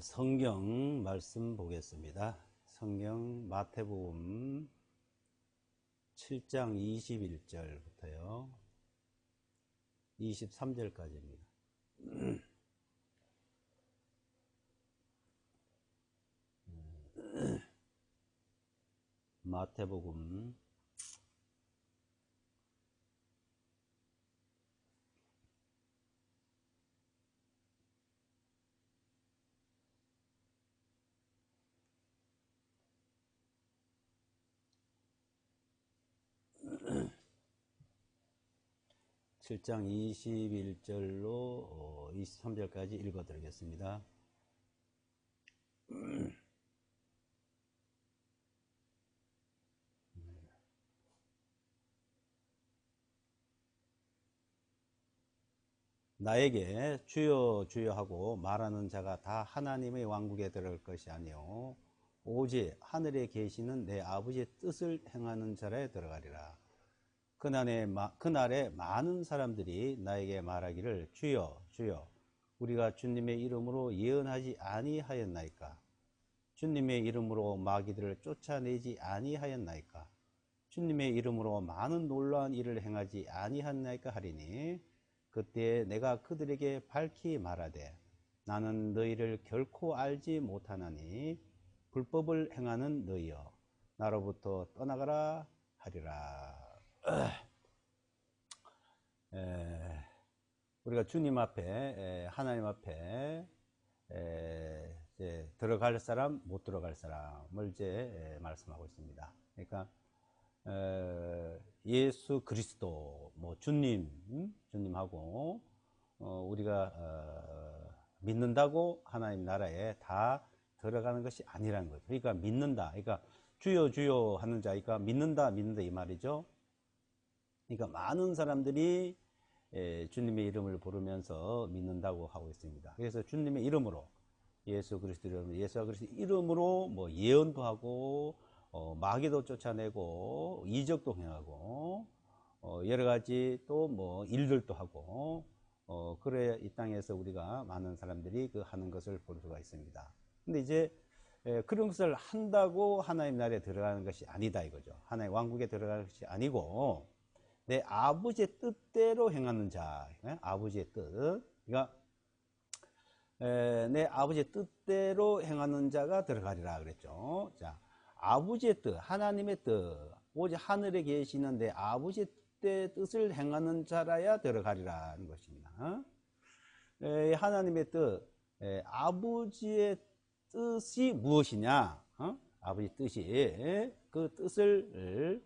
성경 말씀 보겠습니다. 성경 마태복음 7장 21절부터요 23절까지입니다. 마태복음 7장 21절로 23절까지 읽어드리겠습니다. 나에게 주여 주여 하고 말하는 자가 다 하나님의 왕국에 들어갈 것이 아니요 오직 하늘에 계시는 내 아버지의 뜻을 행하는 자라에 들어가리라. 그날에 많은 사람들이 나에게 말하기를 주여 주여 우리가 주님의 이름으로 예언하지 아니하였나이까? 주님의 이름으로 마귀들을 쫓아내지 아니하였나이까? 주님의 이름으로 많은 놀라운 일을 행하지 아니하였나이까 하리니 그때 내가 그들에게 밝히 말하되 나는 너희를 결코 알지 못하나니 불법을 행하는 너희여 나로부터 떠나가라 하리라. 우리가 주님 앞에 하나님 앞에 이제 들어갈 사람 못 들어갈 사람을 이제 말씀하고 있습니다. 그러니까 예수 그리스도 뭐 주님하고 우리가 믿는다고 하나님 나라에 다 들어가는 것이 아니라는 거죠. 그러니까 믿는다. 그러니까 주여 주여 하는 자니까 믿는다 이 말이죠. 그러니까 많은 사람들이 주님의 이름을 부르면서 믿는다고 하고 있습니다. 그래서 주님의 이름으로 예수 그리스도 이름으로 예수 그리스도 이름으로 뭐 예언도 하고 마귀도 쫓아내고 이적도 행하고 여러 가지 또 뭐 일들도 하고 그래 이 땅에서 우리가 많은 사람들이 그 하는 것을 볼 수가 있습니다. 근데 이제 그런 것을 한다고 하나님 나라에 들어가는 것이 아니다 이거죠. 하나님 왕국에 들어가는 것이 아니고 내 아버지의 뜻대로 행하는 자, 아버지의 뜻. 그러니까 내 아버지의 뜻대로 행하는 자가 들어가리라 그랬죠. 자, 아버지의 뜻, 하나님의 뜻, 오직 하늘에 계시는 내 아버지의 뜻을 행하는 자라야 들어가리라는 것입니다. 하나님의 뜻, 아버지의 뜻이 무엇이냐? 아버지 뜻이 그 뜻을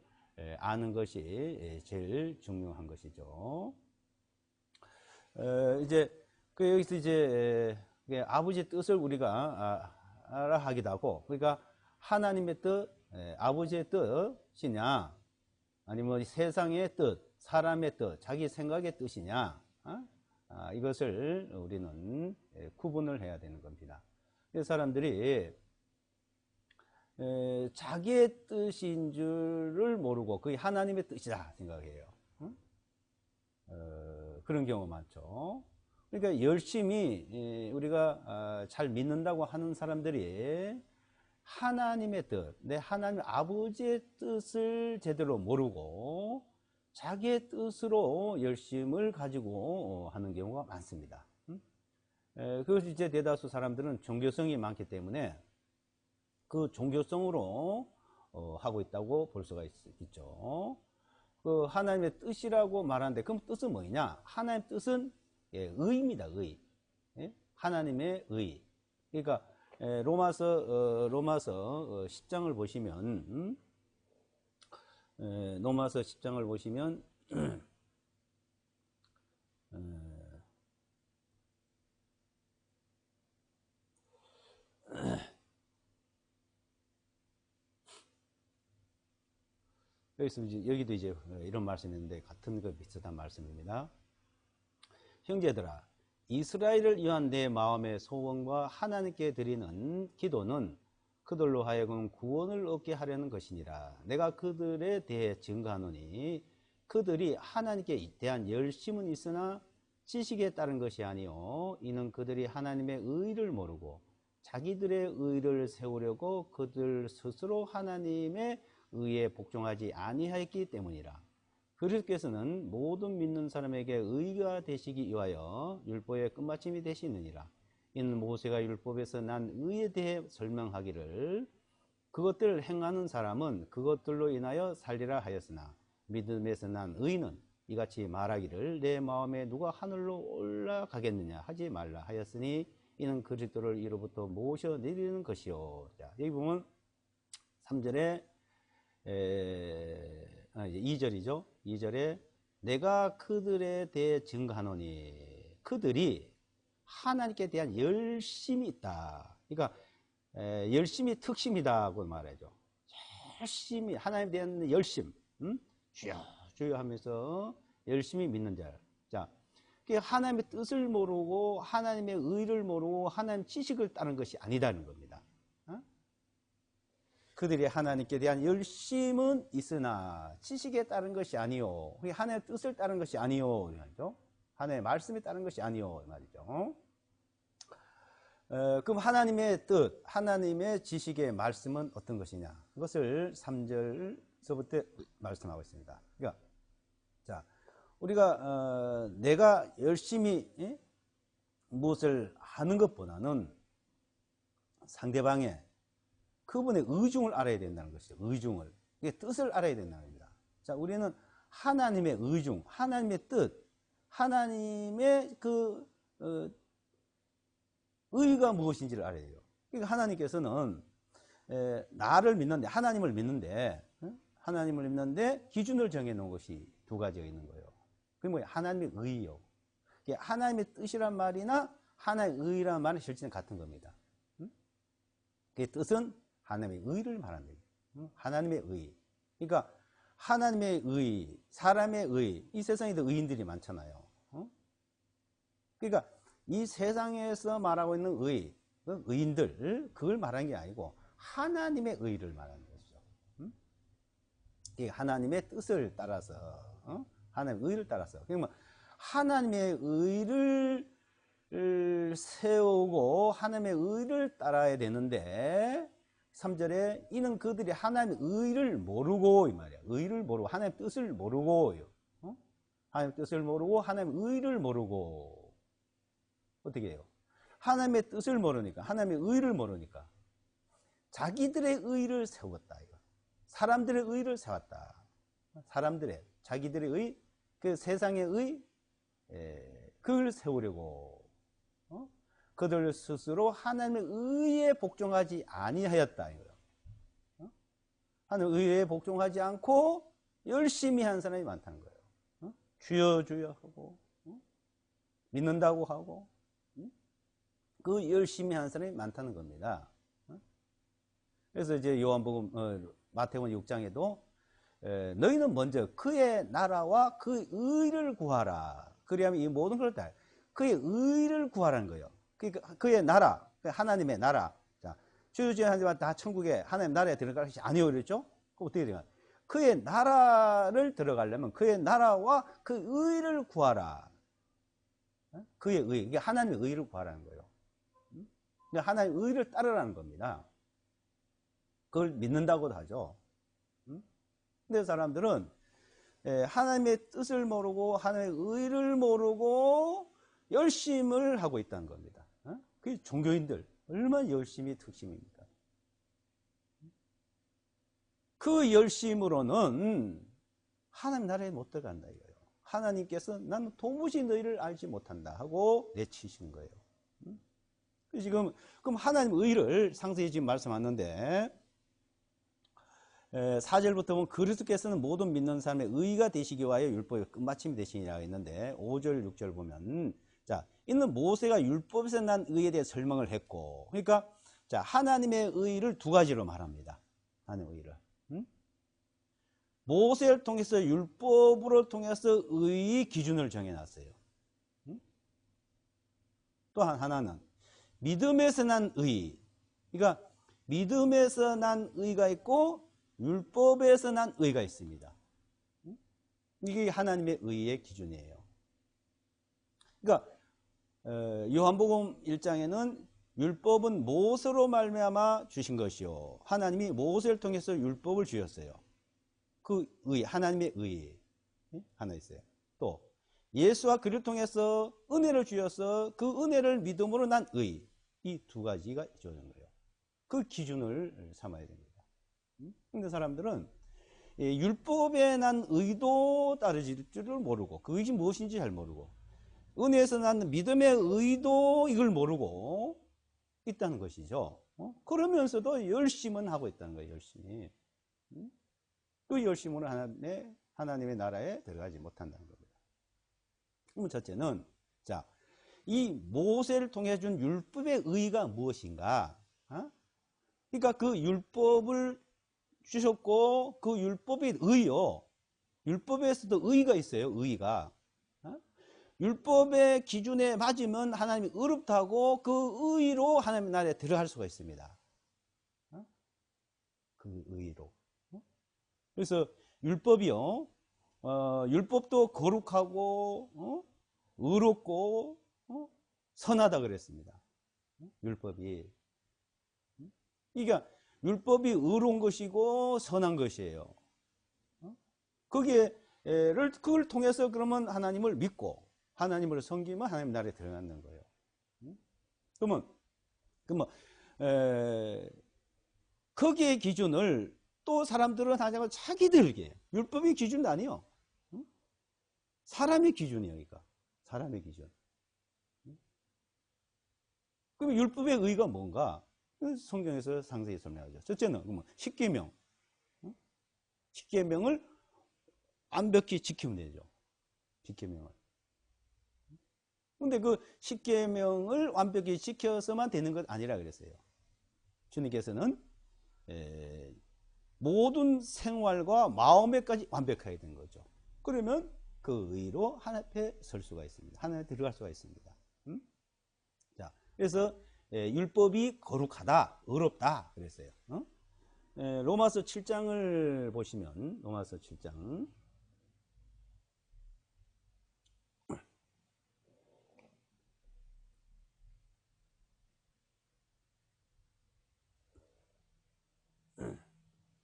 아는 것이 제일 중요한 것이죠. 이제 여기서 이제 아버지의 뜻을 우리가 알아하기도 하고, 그러니까 하나님의 뜻, 아버지의 뜻이냐, 아니면 세상의 뜻, 사람의 뜻, 자기 생각의 뜻이냐, 이것을 우리는 구분을 해야 되는 겁니다. 사람들이 자기의 뜻인 줄을 모르고 그게 하나님의 뜻이다 생각해요. 그런 경우 많죠. 그러니까 열심히 우리가 잘 믿는다고 하는 사람들이 하나님의 뜻, 내 하나님 아버지의 뜻을 제대로 모르고 자기의 뜻으로 열심을 가지고 하는 경우가 많습니다. 그것이 이제 대다수 사람들은 종교성이 많기 때문에 그 종교성으로 하고 있다고 볼 수가 있죠. 그 하나님의 뜻이라고 말하는데 그럼 뜻은 뭐냐? 하나님의 뜻은 의입니다. 의. 하나님의 의. 그러니까 로마서 10장을 보시면 로마서 10장을 보시면 여기도 이제 이런 말씀이 있는데 같은 그 비슷한 말씀입니다. 형제들아, 이스라엘을 위한 내 마음의 소원과 하나님께 드리는 기도는 그들로 하여금 구원을 얻게 하려는 것이니라. 내가 그들에 대해 증거하노니 그들이 하나님께 대한 열심은 있으나 지식에 따른 것이 아니요 이는 그들이 하나님의 의를 모르고 자기들의 의를 세우려고 그들 스스로 하나님의 의에 복종하지 아니하였기 때문이라. 그리스도께서는 모든 믿는 사람에게 의가 되시기 위하여 율법의 끝마침이 되시느니라. 이는 모세가 율법에서 난 의에 대해 설명하기를 그것들을 행하는 사람은 그것들로 인하여 살리라 하였으나 믿음에서 난 의는 이같이 말하기를 내 마음에 누가 하늘로 올라가겠느냐 하지 말라 하였으니 이는 그리스도를 이로부터 모셔 내리는 것이요. 자, 여기 보면 3절에 2절이죠. 2절에 내가 그들에 대해 증거하노니 그들이 하나님께 대한 열심이 있다. 그러니까 열심이 특심이다고 말하죠. 열심히 하나님에 대한 열심, 주여 주여 하면서 열심히 믿는 자. 자, 하나님의 뜻을 모르고 하나님의 의를 모르고 하나님 지식을 따른 것이 아니다는 겁니다. 그들이 하나님께 대한 열심은 있으나 지식에 따른 것이 아니요. 하나님의 뜻을 따른 것이 아니요. 하나님의 말씀에 따른 것이 아니요. 말이죠. 그럼 하나님의 뜻, 하나님의 지식의 말씀은 어떤 것이냐? 그것을 3절서부터 말씀하고 있습니다. 그러니까, 자, 우리가, 내가 열심히 무엇을 하는 것보다는 상대방의 그분의 의중을 알아야 된다는 것이죠. 의중을. 뜻을 알아야 된다는 겁니다. 자, 우리는 하나님의 의중, 하나님의 뜻, 하나님의 의가 무엇인지를 알아야 돼요. 그러니까 하나님께서는 나를 믿는데, 하나님을 믿는데 기준을 정해놓은 것이 두 가지가 있는 거예요. 그게 뭐예요? 하나님의 의요. 하나님의 뜻이란 말이나 하나님의 의란 말은 실제는 같은 겁니다. 그 뜻은 하나님의 의를 말하는 거예요. 하나님의 의. 그러니까 하나님의 의, 사람의 의, 이 세상에도 의인들이 많잖아요. 그러니까 이 세상에서 말하고 있는 의, 의인들, 그걸 말하는 게 아니고 하나님의 의를 말하는 것이죠. 하나님의 뜻을 따라서, 하나님의 의를 따라서. 그러면 하나님의 의를 세우고 하나님의 의를 따라야 되는데 3절에 이는 그들이 하나님의 의를 모르고 이 말이야. 의를 모르고 하나님의 뜻을 모르고요. 하나님의 뜻을 모르고 하나님의 의를 모르고 어떻게 해요? 하나님의 뜻을 모르니까 하나님의 의를 모르니까 자기들의 의를 세웠다. 이거. 사람들의 의를 세웠다. 사람들의 자기들의 의, 그 세상의 의, 그걸 세우려고 그들 스스로 하나님의 의에 복종하지 아니하였다. 이거예요. 하나님의 의에 복종하지 않고 열심히 한 사람이 많다는 거예요. 주여 주여 하고 믿는다고 하고 그 열심히 한 사람이 많다는 겁니다. 그래서 이제 요한복음 마태복음 6장에도 너희는 먼저 그의 나라와 그 의를 구하라. 그리하면 이 모든 걸 다 그의 의를 구하라는 거예요. 그러니까 그의 나라, 하나님의 나라. 자, 주주의 하나님은 다 천국에 하나님 나라에 들어갈 것이 아니오 그랬죠? 그럼 어떻게 되냐? 그의 나라를 들어가려면 그의 나라와 그 의를 구하라. 그의 의, 이게 하나님의 의를 구하라는 거예요. 하나님의 의를 따르라는 겁니다. 그걸 믿는다고도 하죠. 근데 사람들은 하나님의 뜻을 모르고 하나님의 의를 모르고 열심을 하고 있다는 겁니다. 그게 종교인들 얼마나 열심히 특심입니까? 그 열심으로는 하나님 나라에 못 들어간다 이거예요. 하나님께서 나는 도무지 너희를 알지 못한다 하고 내치시는 거예요. 지금 그럼 하나님 의를 상세히 지금 말씀하는데 4절부터 보면 그리스도께서는 모든 믿는 사람의 의가 되시기 위하여 율법의 끝마침이 되시니라 했는데 5절 6절 보면 자, 이는 모세가 율법에서 난 의에 대해 설명을 했고 그러니까 자, 하나님의 의를 두 가지로 말합니다. 하나님의 의를. 모세를 통해서 율법으로 통해서 의의 기준을 정해놨어요. 또 하나는 믿음에서 난 의. 그러니까 믿음에서 난 의가 있고 율법에서 난 의가 있습니다. 이게 하나님의 의의 기준이에요. 그러니까 요한복음 1장에는 율법은 무엇으로 말미암아 주신 것이요. 하나님이 모세를 통해서 율법을 주셨어요. 그 의, 하나님의 의 하나 있어요. 또 예수와 그를 통해서 은혜를 주셔서 그 은혜를 믿음으로 난 의. 이 두 가지가 주어진 거예요. 그 기준을 삼아야 됩니다. 근데 사람들은 율법에 난 의도 따르질 줄을 모르고 그 의지 무엇인지 잘 모르고 은혜에서 난 믿음의 의도 이걸 모르고 있다는 것이죠. 그러면서도 열심은 하고 있다는 거예요. 열심히. 그 열심으로 하나님의 나라에 들어가지 못한다는 겁니다. 그럼 첫째는 자, 이 모세를 통해 준 율법의 의가 무엇인가? 그러니까 그 율법을 주셨고 그 율법의 의요. 율법에서도 의가 있어요. 의가. 율법의 기준에 맞으면 하나님이 의롭다고 그 의로 하나님의 나라에 들어갈 수가 있습니다. 그 의로. 그래서 율법이요. 율법도 거룩하고 의롭고 선하다 그랬습니다. 율법이. 그러니까 율법이 의로운 것이고 선한 것이에요. 그걸 통해서 그러면 하나님을 믿고 하나님을 섬기면 하나님 나라에 들어가는 거예요. 그러면 거기에 기준을 또 사람들은 하자고 자기들에게 율법의 기준도 아니요. 사람의 기준이에요. 그러니까 사람의 기준. 그럼 율법의 의가 뭔가? 성경에서 상세히 설명하죠. 첫째는 그러면 십계명. 십계명을 완벽히 지키면 되죠. 십계명을. 근데 그 십계명을 완벽히 지켜서만 되는 것 아니라 그랬어요. 주님께서는 모든 생활과 마음에까지 완벽하게 된 거죠. 그러면 그 의로 하나님 앞에 설 수가 있습니다. 하나님 앞에 들어갈 수가 있습니다. 자, 그래서 율법이 거룩하다, 의롭다 그랬어요. 로마서 7장을 보시면 로마서 7장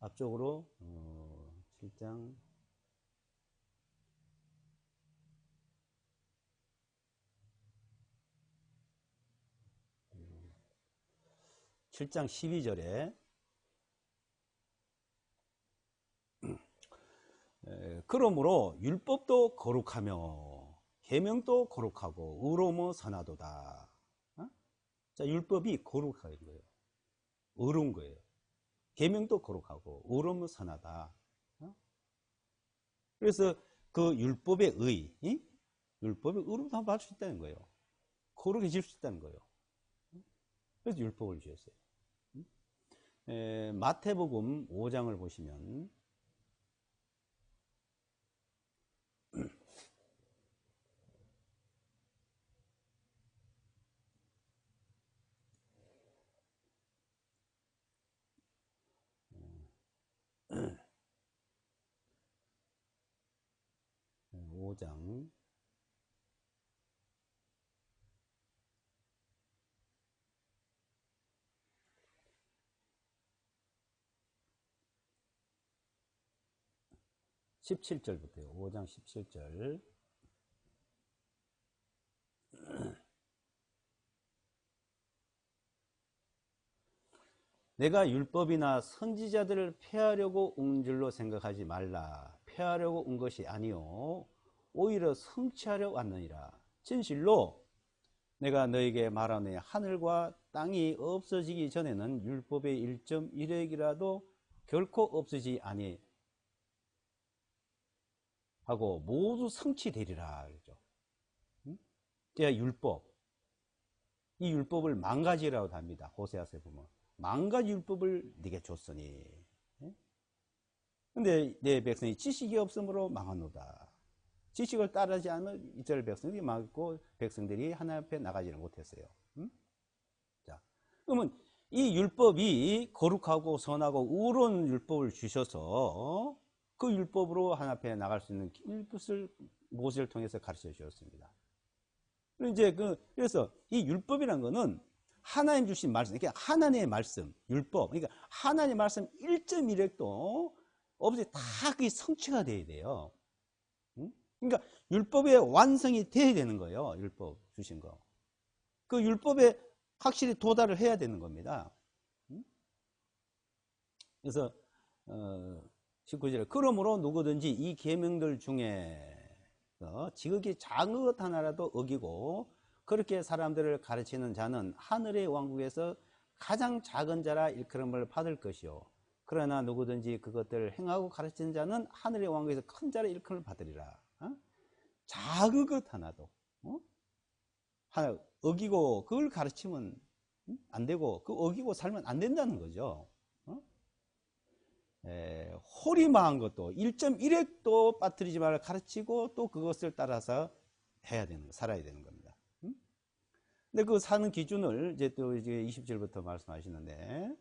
앞쪽으로 7장 7장 12절에 그러므로 율법도 거룩하며 계명도 거룩하고 의로움은 선하도다. 자, 율법이 거룩한 거예요. 의로운 거예요. 계명도 거룩하고 의로움은 선하다. 그래서 그 율법의 율법의 의로움도 받을 수 있다는 거예요. 거룩해질 수 있다는 거예요. 그래서 율법을 주셨어요. 마태복음 5장을 보시면 5장 17절부터요. 5장 17절. 내가 율법이나 선지자들을 폐하려고 온 줄로 생각하지 말라. 폐하려고 온 것이 아니요 오히려 성취하려 왔느니라. 진실로 내가 너에게 말하노니 하늘과 땅이 없어지기 전에는 율법의 1.1획이라도 결코 없어지지 아니 하고 모두 성취되리라 그러죠. 제가 율법, 이 율법을 망가지라고 합니다. 호세아서에 보면 망가지 율법을 네게 줬으니. 근데 내 백성이 지식이 없으므로 망하노다. 지식을 따르지 않으면 이스라엘 백성들이 망했고 백성들이 하나님 앞에 나가지를 못했어요. 자, 그러면 이 율법이 거룩하고 선하고 의로운 율법을 주셔서 그 율법으로 하나님 앞에 나갈 수 있는 율법을 모세를 통해서 가르쳐 주셨습니다. 그래서 이 율법이라는 거는 하나님 주신 말씀, 그러니까 하나님의 말씀, 율법, 그러니까 하나님의 말씀 1.1획도 없이 다 그게 성취가 돼야 돼요. 그러니까 율법의 완성이 돼야 되는 거예요. 율법 주신 거. 그 율법에 확실히 도달을 해야 되는 겁니다. 그래서 19절에 그러므로 누구든지 이 계명들 중에 지극히 작은 것 하나라도 어기고 그렇게 사람들을 가르치는 자는 하늘의 왕국에서 가장 작은 자라 일컬음을 받을 것이요. 그러나 누구든지 그것들을 행하고 가르치는 자는 하늘의 왕국에서 큰 자라 일컬음을 받으리라. 작은 것 하나도 하나 어기고 그걸 가르치면 안 되고 그 어기고 살면 안 된다는 거죠. 호리망한 것도 1.1획도 빠뜨리지 말아 가르치고 또 그것을 따라서 해야 되는 거, 살아야 되는 겁니다. 근데 그 사는 기준을 이제 또 이제 20절부터 말씀하시는데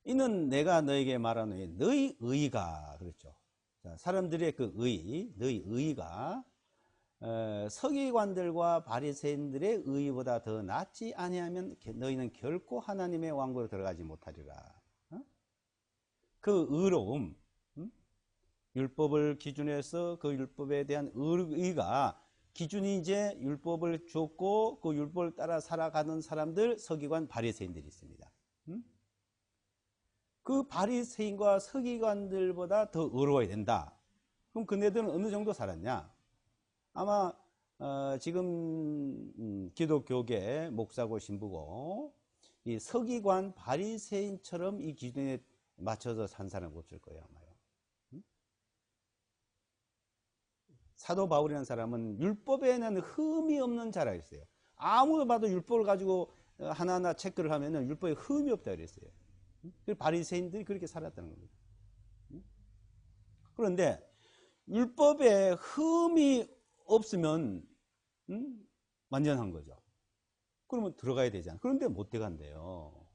이는 내가 너에게 말하노니 너희 의가 그렇죠. 자, 사람들의 그 의, 너희 의가 서기관들과 바리새인들의 의보다 더 낫지 아니하면 너희는 결코 하나님의 왕국으로 들어가지 못하리라. 그 의로움, 율법을 기준해서 그 율법에 대한 의가 기준이 이제 율법을 줬고 그 율법을 따라 살아가는 사람들, 서기관, 바리새인들이 있습니다. 그 바리새인과 서기관들보다 더 의로워야 된다. 그럼 그네들은 어느 정도 살았냐? 아마 지금 기독교계 목사고 신부고 이 서기관 바리새인처럼 이 기준에 맞춰서 산 사람 없을 거예요 아마요. 사도 바울이라는 사람은 율법에는 흠이 없는 자라 했어요. 아무도 봐도 율법을 가지고 하나하나 체크를 하면은 율법에 흠이 없다 그랬어요. 바리새인들이 그렇게 살았다는 겁니다. 그런데 율법에 흠이 없으면 완전한 거죠. 그러면 들어가야 되잖아요. 그런데 못 들어간대요.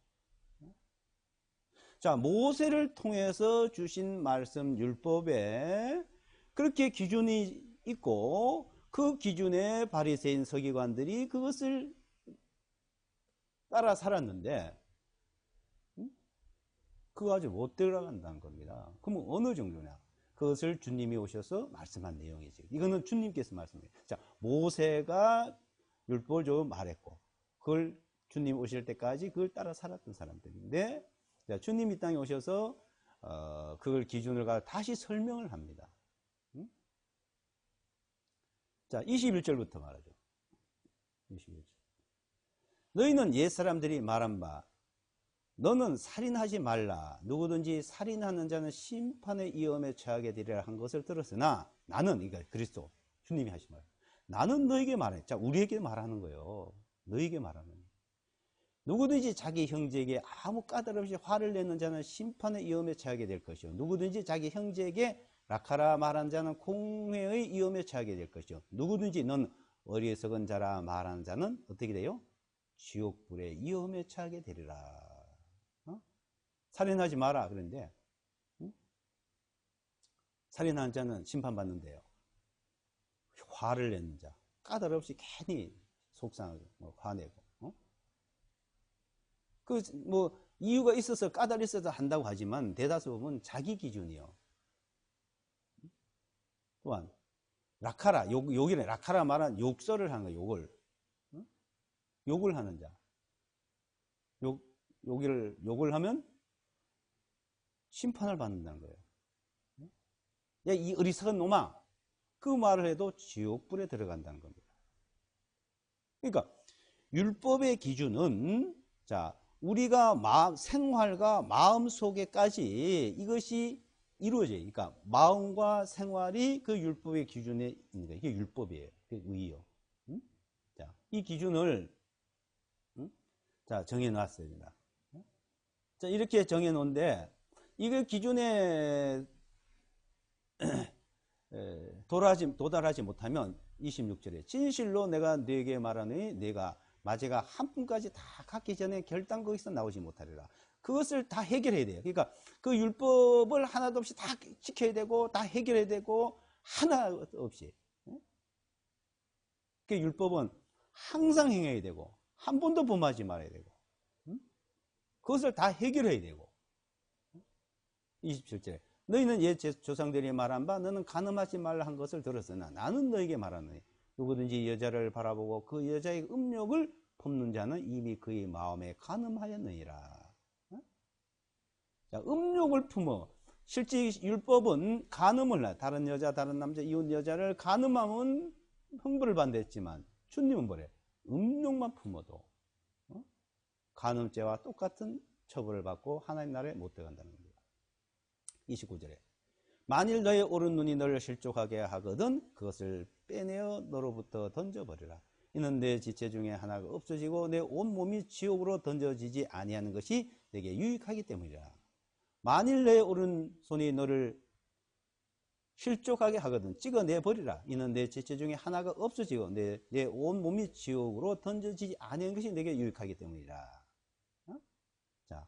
자, 모세를 통해서 주신 말씀 율법에 그렇게 기준이 있고 그 기준에 바리새인 서기관들이 그것을 따라 살았는데 그거 아직 못 들어간다는 겁니다. 그러면 어느 정도냐? 그것을 주님이 오셔서 말씀한 내용이지. 이거는 주님께서 말씀해요. 자, 모세가 율법을 좀 말했고, 그걸 주님 오실 때까지 그걸 따라 살았던 사람들인데, 자, 주님 이 땅에 오셔서 그걸 기준을 가지고 다시 설명을 합니다. 자, 21절부터 말하죠. 21절. 너희는 옛사람들이 말한 바 너는 살인하지 말라. 누구든지 살인하는 자는 심판의 위험에 처하게 되리라 한 것을 들었으나 나는, 그러니까 그리스도 주님이 하신 말, 나는 너에게 말해. 자, 우리에게 말하는 거예요. 너에게 말하는 거예요. 누구든지 자기 형제에게 아무 까닭 없이 화를 내는 자는 심판의 위험에 처하게 될 것이요. 누구든지 자기 형제에게 라카라 말하는 자는 공회의 위험에 처하게 될 것이요. 누구든지 넌 어리석은 자라 말하는 자는 어떻게 돼요? 지옥불의 위험에 처하게 되리라. 살인하지 마라 그런데 살인하는 자는 심판받는데요. 화를 내는 자, 까닭 없이 괜히 속상하고 화내고 그 뭐 이유가 있어서 까닭이 있어서 한다고 하지만 대다수 보면 자기 기준이요. 또한 라카라 욕이래. 라카라 말한 욕설을 하는 거예요. 욕을 하는 자, 욕을 하면 심판을 받는다는 거예요. 야, 이 어리석은 놈아, 그 말을 해도 지옥불에 들어간다는 겁니다. 그러니까 율법의 기준은 자, 우리가 생활과 마음 속에까지 이것이 이루어져요. 그러니까 마음과 생활이 그 율법의 기준에 있는 거예요. 이게 율법이에요. 그 의요. 자, 이 기준을 자, 정해놨어야 된다. 자, 이렇게 정해놓은데 이거 기준에 도달하지 못하면 26절에 진실로 내가 네게 말하니 네가 마제가 한 푼까지 다 갖기 전에 결단 거기서 나오지 못하리라. 그것을 다 해결해야 돼요. 그러니까 그 율법을 하나도 없이 다 지켜야 되고 다 해결해야 되고 하나 없이. 그 율법은 항상 행해야 되고 한 번도 범하지 말아야 되고 그것을 다 해결해야 되고 27절에 너희는 옛 조상들이 말한 바 너는 간음하지 말라 한 것을 들었으나 나는 너에게 말하노니 누구든지 여자를 바라보고 그 여자의 음욕을 품는 자는 이미 그의 마음에 간음하였느니라. 자, 음욕을 품어. 실제 율법은 간음을 다른 여자 다른 남자 이웃 여자를 간음하면 형벌을 받았지만 주님은 뭐래? 음욕만 품어도 간음죄와 똑같은 처벌을 받고 하나님 나라에 못 들어간다는 겁니다. 29절에 만일 너의 오른 눈이 너를 실족하게 하거든 그것을 빼내어 너로부터 던져버리라. 이는 내 지체 중에 하나가 없어지고 내 온몸이 지옥으로 던져지지 아니하는 것이 내게 유익하기 때문이라. 만일 내 오른손이 너를 실족하게 하거든 찍어내버리라. 이는 내 지체 중에 하나가 없어지고 내 온몸이 지옥으로 던져지지 아니하는 것이 내게 유익하기 때문이라. 자,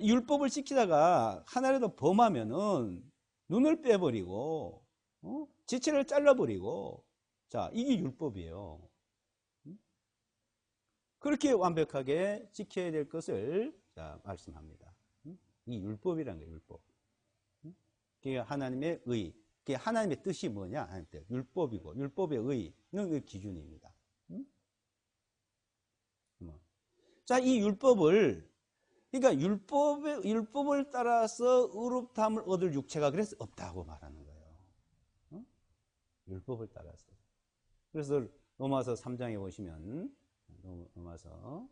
율법을 지키다가 하나라도 범하면은 눈을 빼버리고 지체를 잘라버리고 자 이게 율법이에요. 그렇게 완벽하게 지켜야 될 것을 자 말씀합니다. 이 율법이라는 거예요. 율법. 그게 하나님의 의. 그게 하나님의 뜻이 뭐냐? 하나님의 뜻. 율법이고 율법의 의는 그 기준입니다. 자, 이 율법을 그러니까 율법을 따라서 의롭다함을 얻을 육체가 그래서 없다고 말하는 거예요. 율법을 따라서. 그래서 로마서 3장에 보시면 로마서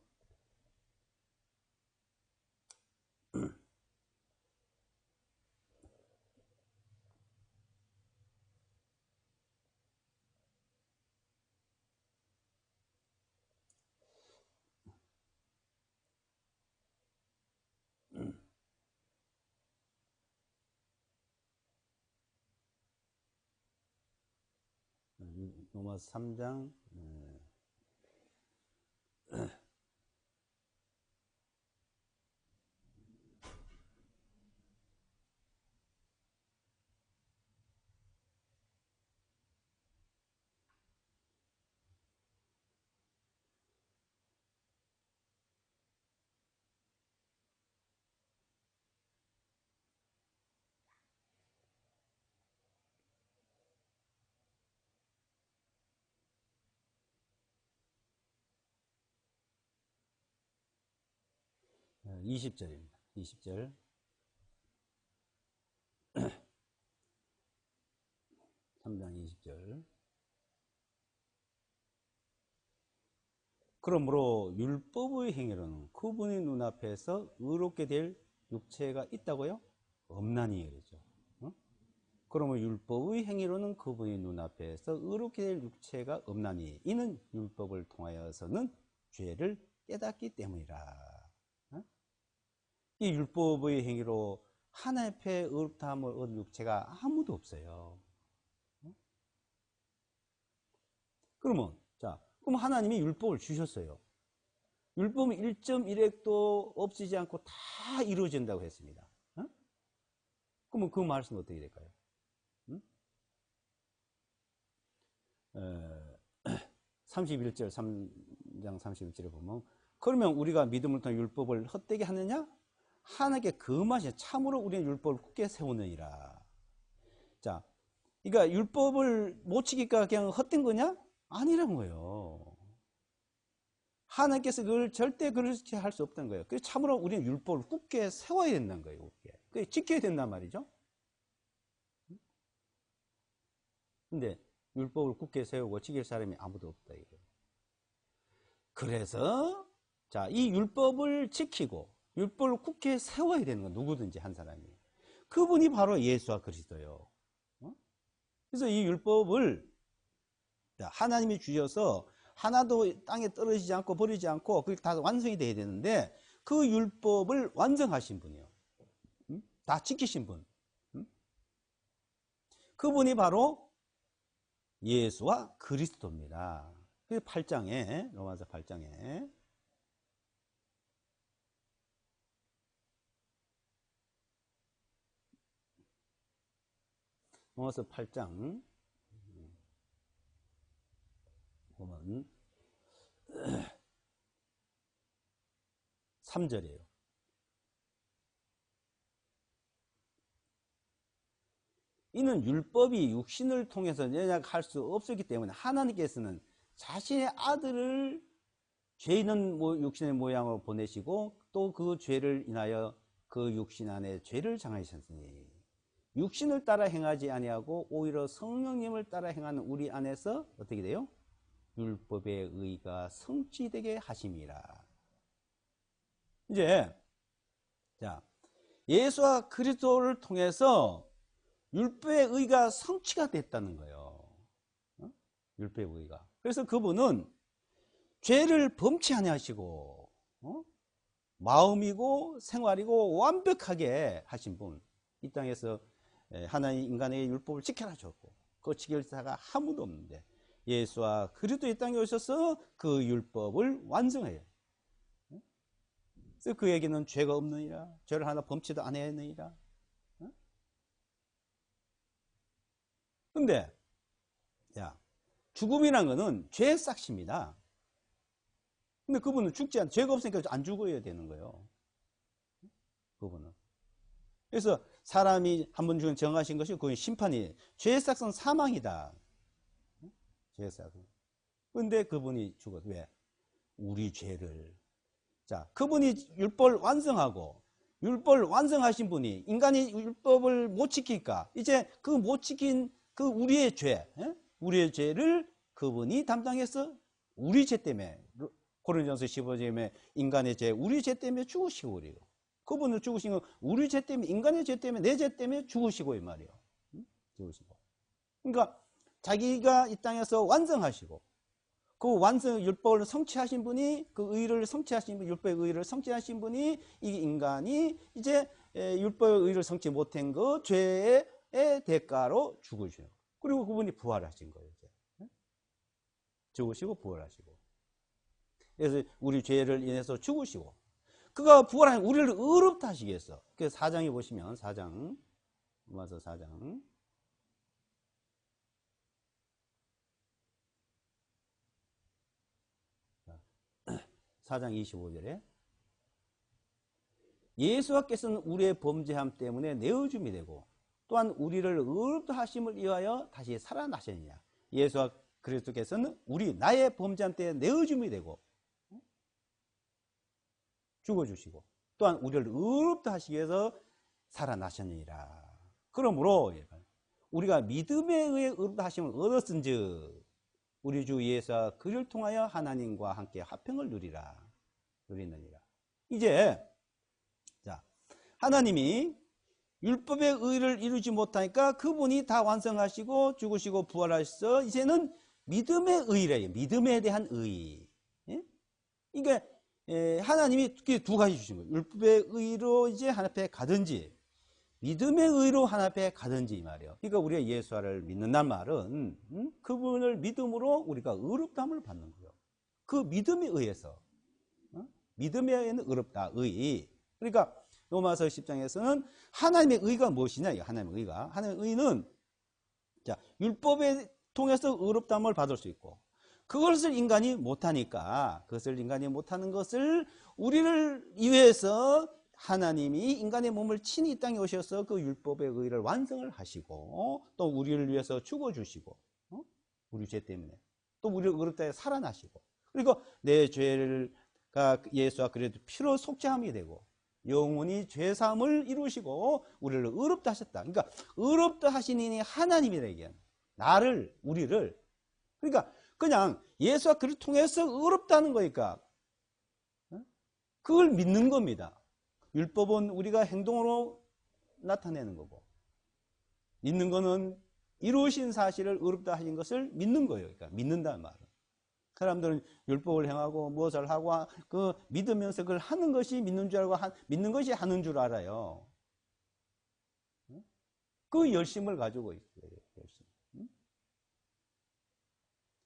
로마서 3장 어, 20절입니다. 20절. 3장 20절. 그러므로 율법의 행위로는 그분의 눈앞에서 의롭게 될 육체가 있다고요? 없나니 그러죠. 그러면 율법의 행위로는 그분의 눈앞에서 의롭게 될 육체가 없나니 이는 율법을 통하여서는 죄를 깨닫기 때문이라. 이 율법의 행위로 하나님 앞에 의롭다함을 얻은 육체가 아무도 없어요. 그러면 그럼 하나님이 율법을 주셨어요. 율법은 1.1핵도 없어지지 않고 다 이루어진다고 했습니다. 그러면 그 말씀은 어떻게 될까요? 31절 3장 31절에 보면 그러면 우리가 믿음을 통해 율법을 헛되게 하느냐? 하나님께 그 맛이 참으로 우리는 율법을 굳게 세우느니라. 자, 그러니까 율법을 못 지키니까 그냥 헛된 거냐? 아니란 거예요. 하나님께서 그걸 절대 그렇게 할 수 없다는 거예요. 그래서 참으로 우리는 율법을 굳게 세워야 된다는 거예요. 굳게. 지켜야 된단 말이죠. 근데 율법을 굳게 세우고 지킬 사람이 아무도 없다 이거예요. 그래서 자, 이 율법을 지키고 율법을 굳게 세워야 되는 건 누구든지 한 사람이. 그분이 바로 예수와 그리스도예요. 그래서 이 율법을 하나님이 주셔서 하나도 땅에 떨어지지 않고 버리지 않고 그게 다 완성이 돼야 되는데 그 율법을 완성하신 분이요. 다 지키신 분. 그분이 바로 예수와 그리스도입니다. 그 8장에 로마서 8장에 로마서 8장 보면 3절이에요. 이는 율법이 육신을 통해서 연약할 수 없었기 때문에 하나님께서는 자신의 아들을 죄 있는 육신의 모양으로 보내시고 또 그 죄를 인하여 그 육신 안에 죄를 장하셨으니 육신을 따라 행하지 아니하고 오히려 성령님을 따라 행하는 우리 안에서 어떻게 돼요? 율법의 의가 성취되게 하심이라. 이제 자, 예수와 그리스도를 통해서 율법의 의가 성취가 됐다는 거예요. 율법의 의가. 그래서 그분은 죄를 범치 아니하시고 마음이고 생활이고 완벽하게 하신 분. 이 땅에서 하나님 인간에게 율법을 지켜라 줬고 그 지킬 자가 아무도 없는데 예수와 그리스도 이 땅에 오셔서 그 율법을 완성해요. 그래서 그에게는 죄가 없느니라, 죄를 하나 범치도 아니하느니라. 근데 죽음이란 거는 죄의 싹입니다. 근데 그분은 죽지 않, 죄가 없으니까 안 죽어야 되는 거예요. 그분은. 그래서 사람이 한 번 죽은 정하신 것이 그건 심판이, 죄의 싹은 사망이다. 죄의 싹은. 근데 그분이 죽었어. 왜? 우리 죄를. 자, 그분이 율법을 완성하고, 율법을 완성하신 분이 인간이 율법을 못 지키니까 이제 그 못 지킨 그 우리의 죄, 우리의 죄를 그분이 담당해서 우리 죄 때문에, 고린도전서 15절에 인간의 죄, 우리 죄 때문에 죽으시고 그래요. 그분은 죽으신 건 우리 죄 때문에, 인간의 죄 때문에, 내 죄 때문에 죽으시고 이 말이에요. 죽으시고. 그러니까 자기가 이 땅에서 완성하시고 그 완성 율법을 성취하신 분이, 그 의를 성취하신 분, 율법의 의를 성취하신 분이 이 인간이 이제 율법의 의를 성취 못한 그 죄의 대가로 죽으셔요. 그리고 그분이 부활하신 거예요. 이제. 죽으시고 부활하시고. 그래서 우리 죄를 인해서 죽으시고 그가 부활한 우리를 의롭다 하시기 위해서. 그래서 4장에 보시면 4장 로마서 4장 4장 25절에 예수께서는 우리의 범죄함 때문에 내어줌이 되고 또한 우리를 의롭다 하심을 위하여 다시 살아나셨느냐. 예수와 그리스도께서는 나의 범죄함 때문에 내어줌이 되고 죽어주시고 또한 우리를 의롭다 하시기 위해서 살아나셨느니라. 그러므로 우리가 믿음에 의해 의롭다 하심을 얻었은즉 우리 주 예수와 그를 통하여 하나님과 함께 화평을 누리느니라. 이제 자, 하나님이 율법의 의를 이루지 못하니까 그분이 다 완성하시고 죽으시고 부활하셔서 이제는 믿음의 의래요. 믿음에 대한 의. 예? 그러니까 하나님이 두 가지 주신 거예요. 율법의 의로 이제 하나님 앞에 가든지 믿음의 의로 하나님 앞에 가든지 이 말이에요. 그러니까 우리가 예수를 믿는다는 말은 그분을 믿음으로 우리가 의롭다함을 받는 거예요. 그 믿음에 의해서 믿음에 의해는 의롭다. 의. 그러니까 로마서 10장에서는 하나님의 의가 무엇이냐? 하나님의 의가. 하나님의 의는 자, 율법에 통해서 의롭다함을 받을 수 있고 그것을 인간이 못하니까 그것을 인간이 못하는 것을 우리를 위해서 하나님이 인간의 몸을 친히 이 땅에 오셔서 그 율법의 의를 완성을 하시고 또 우리를 위해서 죽어주시고 우리 죄 때문에 또 우리를 의롭다 해서 살아나시고 그리고 내 죄를 예수와 그리스도 피로 속죄함이 되고 영원히 죄사함을 이루시고 우리를 의롭다 하셨다. 그러니까 의롭다 하신 이니 하나님이라 얘기하는 나를 우리를 그러니까 그냥 예수와 그를 통해서 의롭다는 거니까 그걸 믿는 겁니다. 율법은 우리가 행동으로 나타내는 거고 믿는 거는 이루신 사실을 의롭다 하신 것을 믿는 거예요. 그러니까 믿는다는 말은 사람들은 율법을 행하고 무엇을 하고 그 믿으면서 그걸 하는 것이 믿는 줄 알고 믿는 것이 하는 줄 알아요. 그 열심을 가지고 있어요. 열심.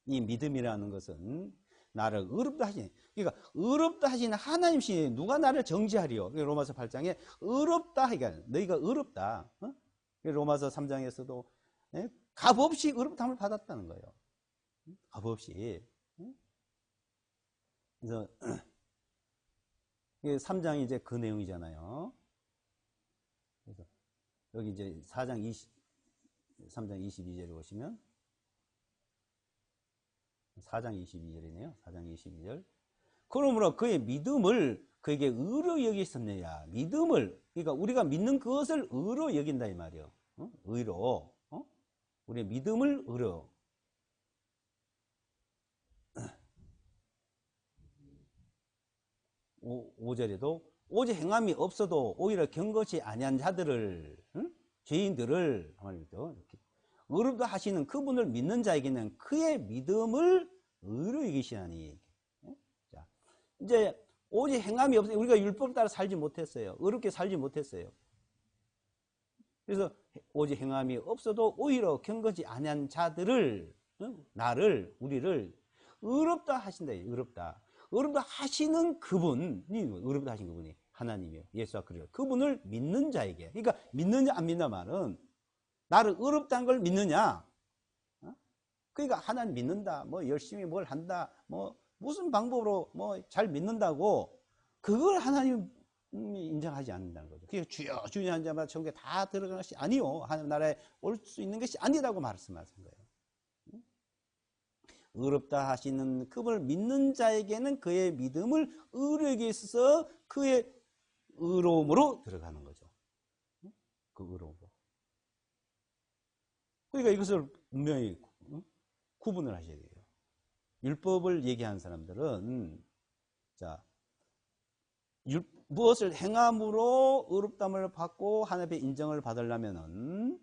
이 믿음이라는 것은 나를 의롭다 하시니 그러니까 의롭다 하시는 하나님이시니 누가 나를 정죄하리요. 로마서 8장에 의롭다 하니까 너희가 의롭다. 로마서 3장에서도 값없이 의롭다함을 받았다는 거예요. 값없이. 그래서 3장이 이제 그 내용이잖아요. 그래서 여기 이제 3장 22절에 보시면 4장 22절이네요. 4장 22절. 그러므로 그의 믿음을 그에게 의로 여기셨느냐. 믿음을, 그러니까 우리가 믿는 그것을 의로 여긴다 이 말이요. 의로. 우리의 믿음을 의로. 5절에도 오직 행함이 없어도 오히려 경것이 아니한 자들을, 죄인들을 의롭다 하시는 그분을 믿는 자에게는 그의 믿음을 의로 여기시나니. 자, 이제 오직 행함이 없어요. 우리가 율법 따라 살지 못했어요. 의롭게 살지 못했어요. 그래서 오직 행함이 없어도 오히려 경거지 아니한 자들을, 나를, 우리를 의롭다 하신다. 의롭다 하시는 그분이, 의롭다 하신 그분이 하나님이에요. 예수와 그리스도. 그분을 믿는 자에게. 그러니까 믿느냐 안 믿느냐 말은 나를 의롭다는 걸 믿느냐. 그러니까 하나님 믿는다. 뭐 열심히 뭘 한다. 뭐 무슨 방법으로 뭐 잘 믿는다고 그걸 하나님 인정하지 않는다는 거죠. 그게 주여 주여 한 자마다 천국에 다 들어가는 것이 아니요. 하나님 나라에 올 수 있는 것이 아니라고 말씀하신 거예요. 의롭다 하시는 그분을 믿는 자에게는 그의 믿음을 의로에게 있어서 그의 의로움으로 들어가는 거죠. 그 의로움으로. 그러니까 이것을 분명히 구분을 하셔야 돼요. 율법을 얘기하는 사람들은 자 무엇을 행함으로 의롭다함을 받고 하나님의 인정을 받으려면은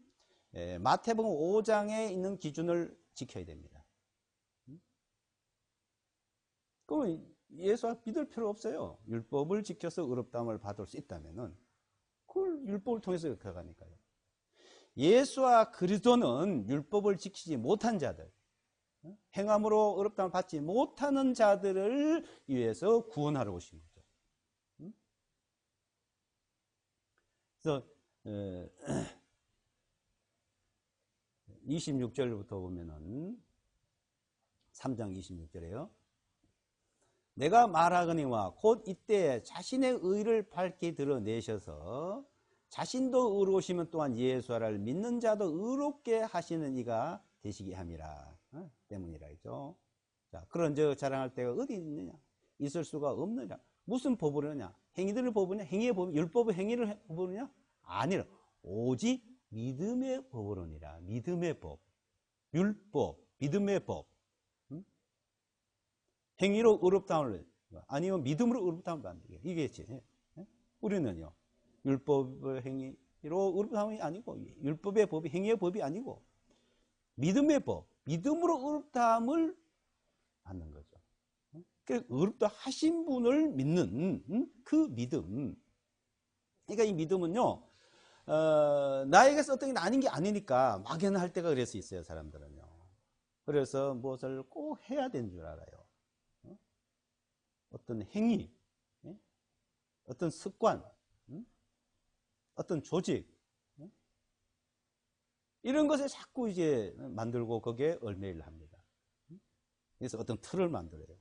마태복음 5장에 있는 기준을 지켜야 됩니다. 그럼 예수 믿을 필요 없어요. 율법을 지켜서 의롭다함을 받을 수 있다면은 그걸 율법을 통해서 그렇게 가니까요. 예수와 그리스도는 율법을 지키지 못한 자들, 행함으로 의롭다함을 받지 못하는 자들을 위해서 구원하러 오신 거죠. 그래서 26절부터 보면은 3장 26절에요. 내가 말하거니와 곧 이때 자신의 의를 밝히 드러내셔서 자신도 의로우시면 또한 예수를 믿는 자도 의롭게 하시는 이가 되시게 함이라. 때문이라 했죠. 자, 그런 저 자랑할 때가 어디 있느냐? 있을 수가 없느냐? 무슨 법으로 하냐? 행위들을 법으냐? 행위의 법, 율법의 행위를 법으로냐? 아니라 오직 믿음의 법으로니라. 믿음의 법, 율법, 믿음의 법. 행위로 의롭다함을 아니면 믿음으로 의롭다함을 받는 게 이게지. 우리는요 율법의 행위로 의롭다함이 아니고 율법의 법이 행위의 법이 아니고 믿음의 법, 믿음으로 의롭다함을 받는 거죠. 그래서 의롭다 하신 분을 믿는 그 믿음. 그러니까 이 믿음은요 나에게서 어떤 게 아닌 게 아니니까 막연할 때가 그럴 수 있어요. 사람들은요. 그래서 무엇을 꼭 해야 되는 줄 알아요. 어떤 행위, 어떤 습관, 어떤 조직, 이런 것을 자꾸 이제 만들고 거기에 얽매이려 합니다. 그래서 어떤 틀을 만들어요.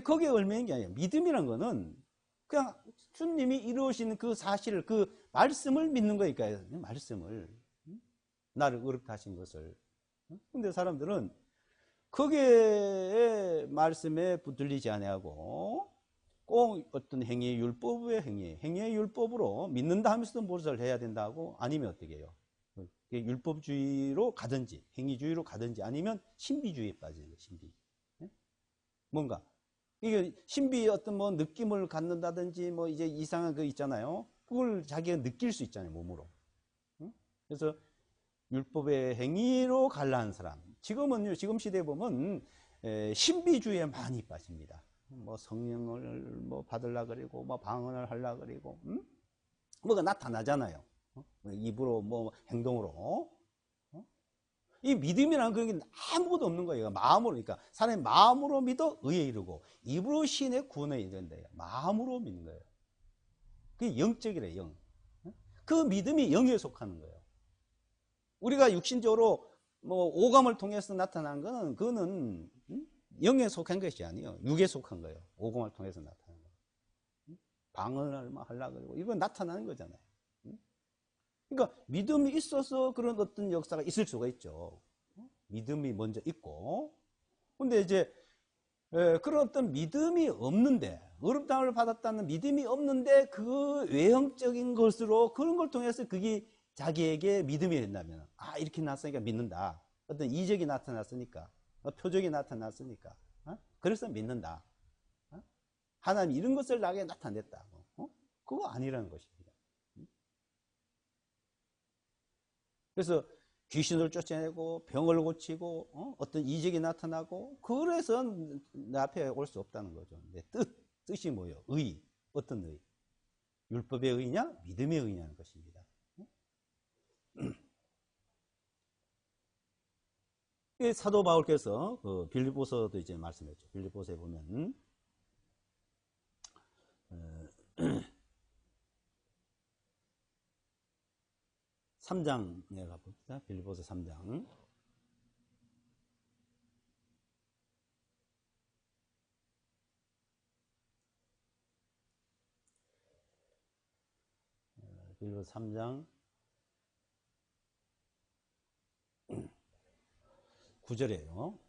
거기에 얽매인 게 아니에요. 믿음이란 거는 그냥 주님이 이루어지는 그 사실을, 그 말씀을 믿는 거니까요. 말씀을. 나를 의롭다 하신 것을. 근데 사람들은 거기에 말씀에 붙들리지 아니하고 꼭 어떤 행위의 율법의 행위의 율법으로 믿는다 하면서도 무엇을 해야 된다고 아니면 어떻게 해요? 율법주의로 가든지 행위주의로 가든지 아니면 신비주의에 빠지는 거예요. 신비. 뭔가 이게 신비 어떤 뭐 느낌을 갖는다든지 뭐 이제 이상한 거 있잖아요. 그걸 자기가 느낄 수 있잖아요. 몸으로. 그래서 율법의 행위로 갈라한 사람. 지금은요, 지금 시대에 보면 신비주의에 많이 빠집니다. 뭐 성령을 뭐 받으려 그리고 뭐 방언을 하려 그리고 뭐가 나타나잖아요. 입으로 뭐 행동으로. 이 믿음이라는 그게 아무것도 없는 거예요. 마음으로. 그러니까 사람이 마음으로 믿어 의에 이르고 입으로 신의 구원에 이른대요. 마음으로 믿는 거예요. 그게 영적이래요. 영. 그 믿음이 영에 속하는 거예요. 우리가 육신적으로 뭐 오감을 통해서 나타난 거는 그거는 영에 속한 것이 아니에요. 육에 속한 거예요. 오감을 통해서 나타난 거. 방언을 하려고 그러고 이건 나타나는 거잖아요. 그러니까 믿음이 있어서 그런 어떤 역사가 있을 수가 있죠. 믿음이 먼저 있고, 근데 이제 그런 어떤 믿음이 없는데, 의롭다함을 받았다는 믿음이 없는데 그 외형적인 것으로 그런 걸 통해서 그게 자기에게 믿음이 된다면, 아 이렇게 났으니까 믿는다. 어떤 이적이 나타났으니까, 표적이 나타났으니까, 그래서 믿는다. 하나님 이런 것을 나에게 나타냈다. 그거 아니라는 것입니다. 그래서 귀신을 쫓아내고 병을 고치고 어떤 이적이 나타나고 그래서 내 앞에 올 수 없다는 거죠. 내 뜻이 뭐예요? 의. 어떤 의? 율법의 의냐? 믿음의 의냐는 것입니다. 사도 바울께서 그 빌립보서도 이제 말씀했죠. 빌립보서에 보면 3장에 가봅니다. 빌립보서 3장. 빌립보서 3장 9절이에요.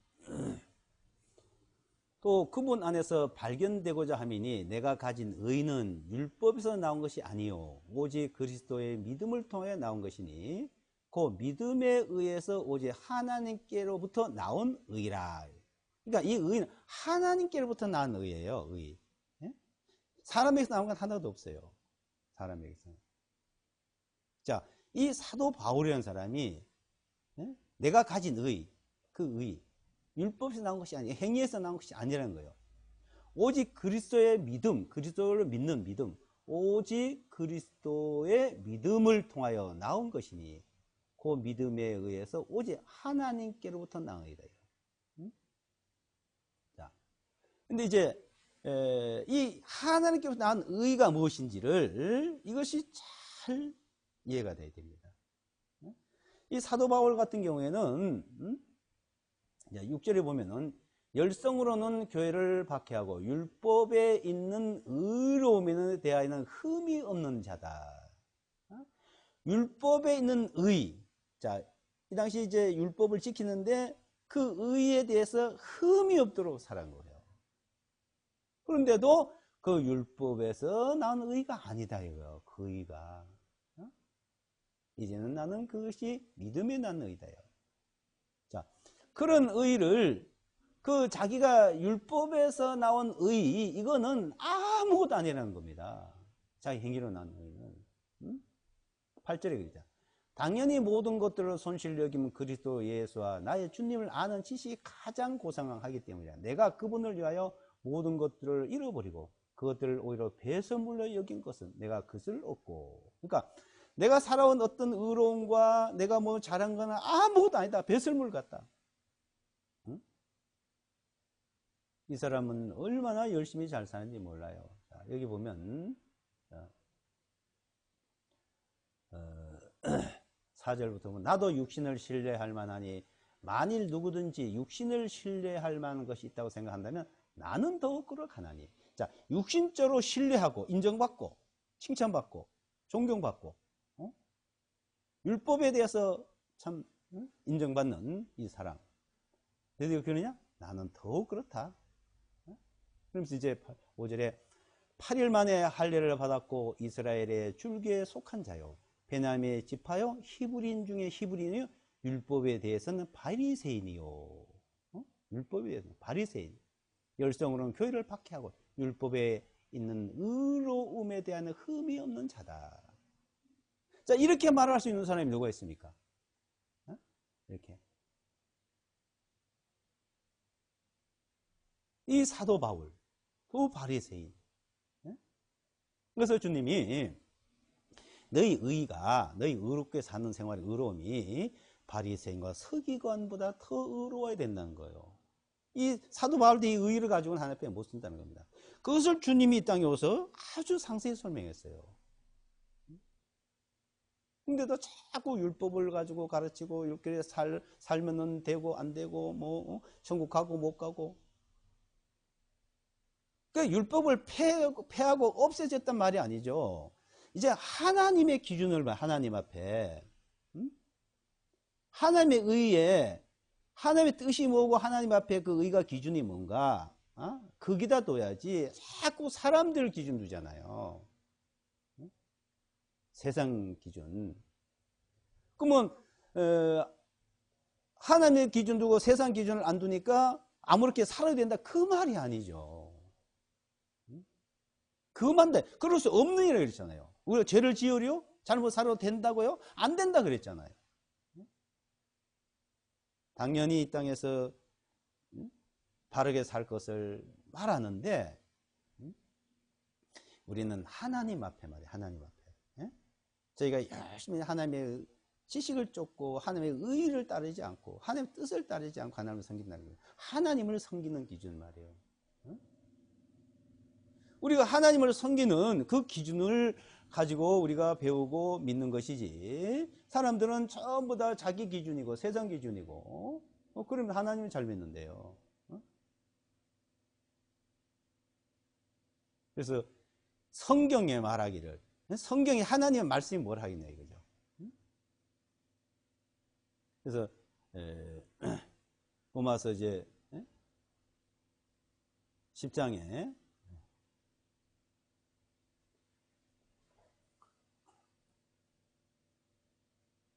또 그분 안에서 발견되고자 함이니 내가 가진 의는 율법에서 나온 것이 아니요 오직 그리스도의 믿음을 통해 나온 것이니 그 믿음에 의해서 오직 하나님께로부터 나온 의라. 그러니까 이 의는 하나님께로부터 나온 의예요. 의. 사람에게서 나온 건 하나도 없어요. 사람에게서. 자, 이 사도 바울이라는 사람이 내가 가진 의, 그 의, 율법에서 나온 것이 아니에요. 행위에서 나온 것이 아니라는 거예요. 오직 그리스도의 믿음, 그리스도를 믿는 믿음, 오직 그리스도의 믿음을 통하여 나온 것이니 그 믿음에 의해서 오직 하나님께로부터 나온 의다. 자, 근데 이제 이 하나님께로부터 나온 의가 무엇인지를 이것이 잘 이해가 돼야 됩니다. 이 사도 바울 같은 경우에는 6절에 보면은 열성으로는 교회를 박해하고 율법에 있는 의로움에 대하여는 흠이 없는 자다. 율법에 있는 의. 자, 이 당시 이제 율법을 지키는데 그 의에 대해서 흠이 없도록 살아간 거예요. 그런데도 그 율법에서 나온 의가 아니다 이거예요. 그 의가. 이제는 나는 그것이 믿음에 난 의다요. 자, 그런 의를 그 자기가 율법에서 나온 의 이거는 아무것도 아니라는 겁니다. 자기 행위로 난 의는 8절에 그러죠. 당연히 모든 것들을 손실 여기면 그리스도 예수와 나의 주님을 아는 지식이 가장 고상하기 때문이다. 내가 그분을 위하여 모든 것들을 잃어버리고 그것들을 오히려 배설물로 여긴 것은 내가 그것을 얻고. 그러니까 내가 살아온 어떤 의로움과 내가 뭐 잘한 거는 아무것도 아니다. 배설물 같다. 응? 이 사람은 얼마나 열심히 잘 사는지 몰라요. 자, 여기 보면 4절부터 보면 나도 육신을 신뢰할 만하니 만일 누구든지 육신을 신뢰할 만한 것이 있다고 생각한다면 나는 더욱 그러하나니. 자, 육신적으로 신뢰하고 인정받고 칭찬받고 존경받고 율법에 대해서 참 인정받는 이 사람. 그래서 그러냐? 나는 더욱 그렇다. 그러면서 이제 5절에 8일 만에 할례를 받았고 이스라엘의 줄기에 속한 자요. 베냐민의 지파요. 히브리인 중에 히브리인이요. 율법에 대해서는 바리새인이요. 율법에 대해서는 바리새인. 열성으로는 교회를 박해하고 율법에 있는 의로움에 대한 흠이 없는 자다. 자, 이렇게 말할 수 있는 사람이 누가 있습니까? 이렇게. 이 사도 바울, 또 바리새인. 그래서 주님이 너희 의가, 너희 의롭게 사는 생활의 의로움이 바리새인과 서기관보다 더 의로워야 된다는 거예요. 이 사도 바울도 이 의를 가지고는 하나님 앞에 못 쓴다는 겁니다. 그것을 주님이 이 땅에 오서 아주 상세히 설명했어요. 근데도 자꾸 율법을 가지고 가르치고 이렇게 살면은 되고 안 되고 뭐 천국 가고 못 가고. 그러니까 율법을 폐하고 없애졌단 말이 아니죠. 이제 하나님의 기준을 봐. 하나님 앞에. 하나님의 의에 하나님의 뜻이 뭐고 하나님 앞에 그 의가 기준이 뭔가 거기다 둬야지 자꾸 사람들 기준 두잖아요. 세상 기준. 그러면 하나님의 기준 두고 세상 기준을 안 두니까 아무렇게 살아야 된다 그 말이 아니죠. 그만데 그럴 수 없는 일이라고 그랬잖아요. 우리가 죄를 지으려 잘못 살아도 된다고요? 안 된다 그랬잖아요. 당연히 이 땅에서 바르게 살 것을 말하는데 우리는 하나님 앞에 말이에요. 하나님 앞에. 저희가 열심히 하나님의 지식을 쫓고 하나님의 의를 따르지 않고 하나님의 뜻을 따르지 않고 하나님을 섬긴다는 거예요. 하나님을 섬기는 기준 말이에요. 우리가 하나님을 섬기는 그 기준을 가지고 우리가 배우고 믿는 것이지 사람들은 전부 다 자기 기준이고 세상 기준이고 그러면 하나님을 잘 믿는데요. 그래서 성경에 말하기를 성경이 하나님의 말씀이 뭘 하겠냐 이거죠. 그래서 로마서 이제 10장에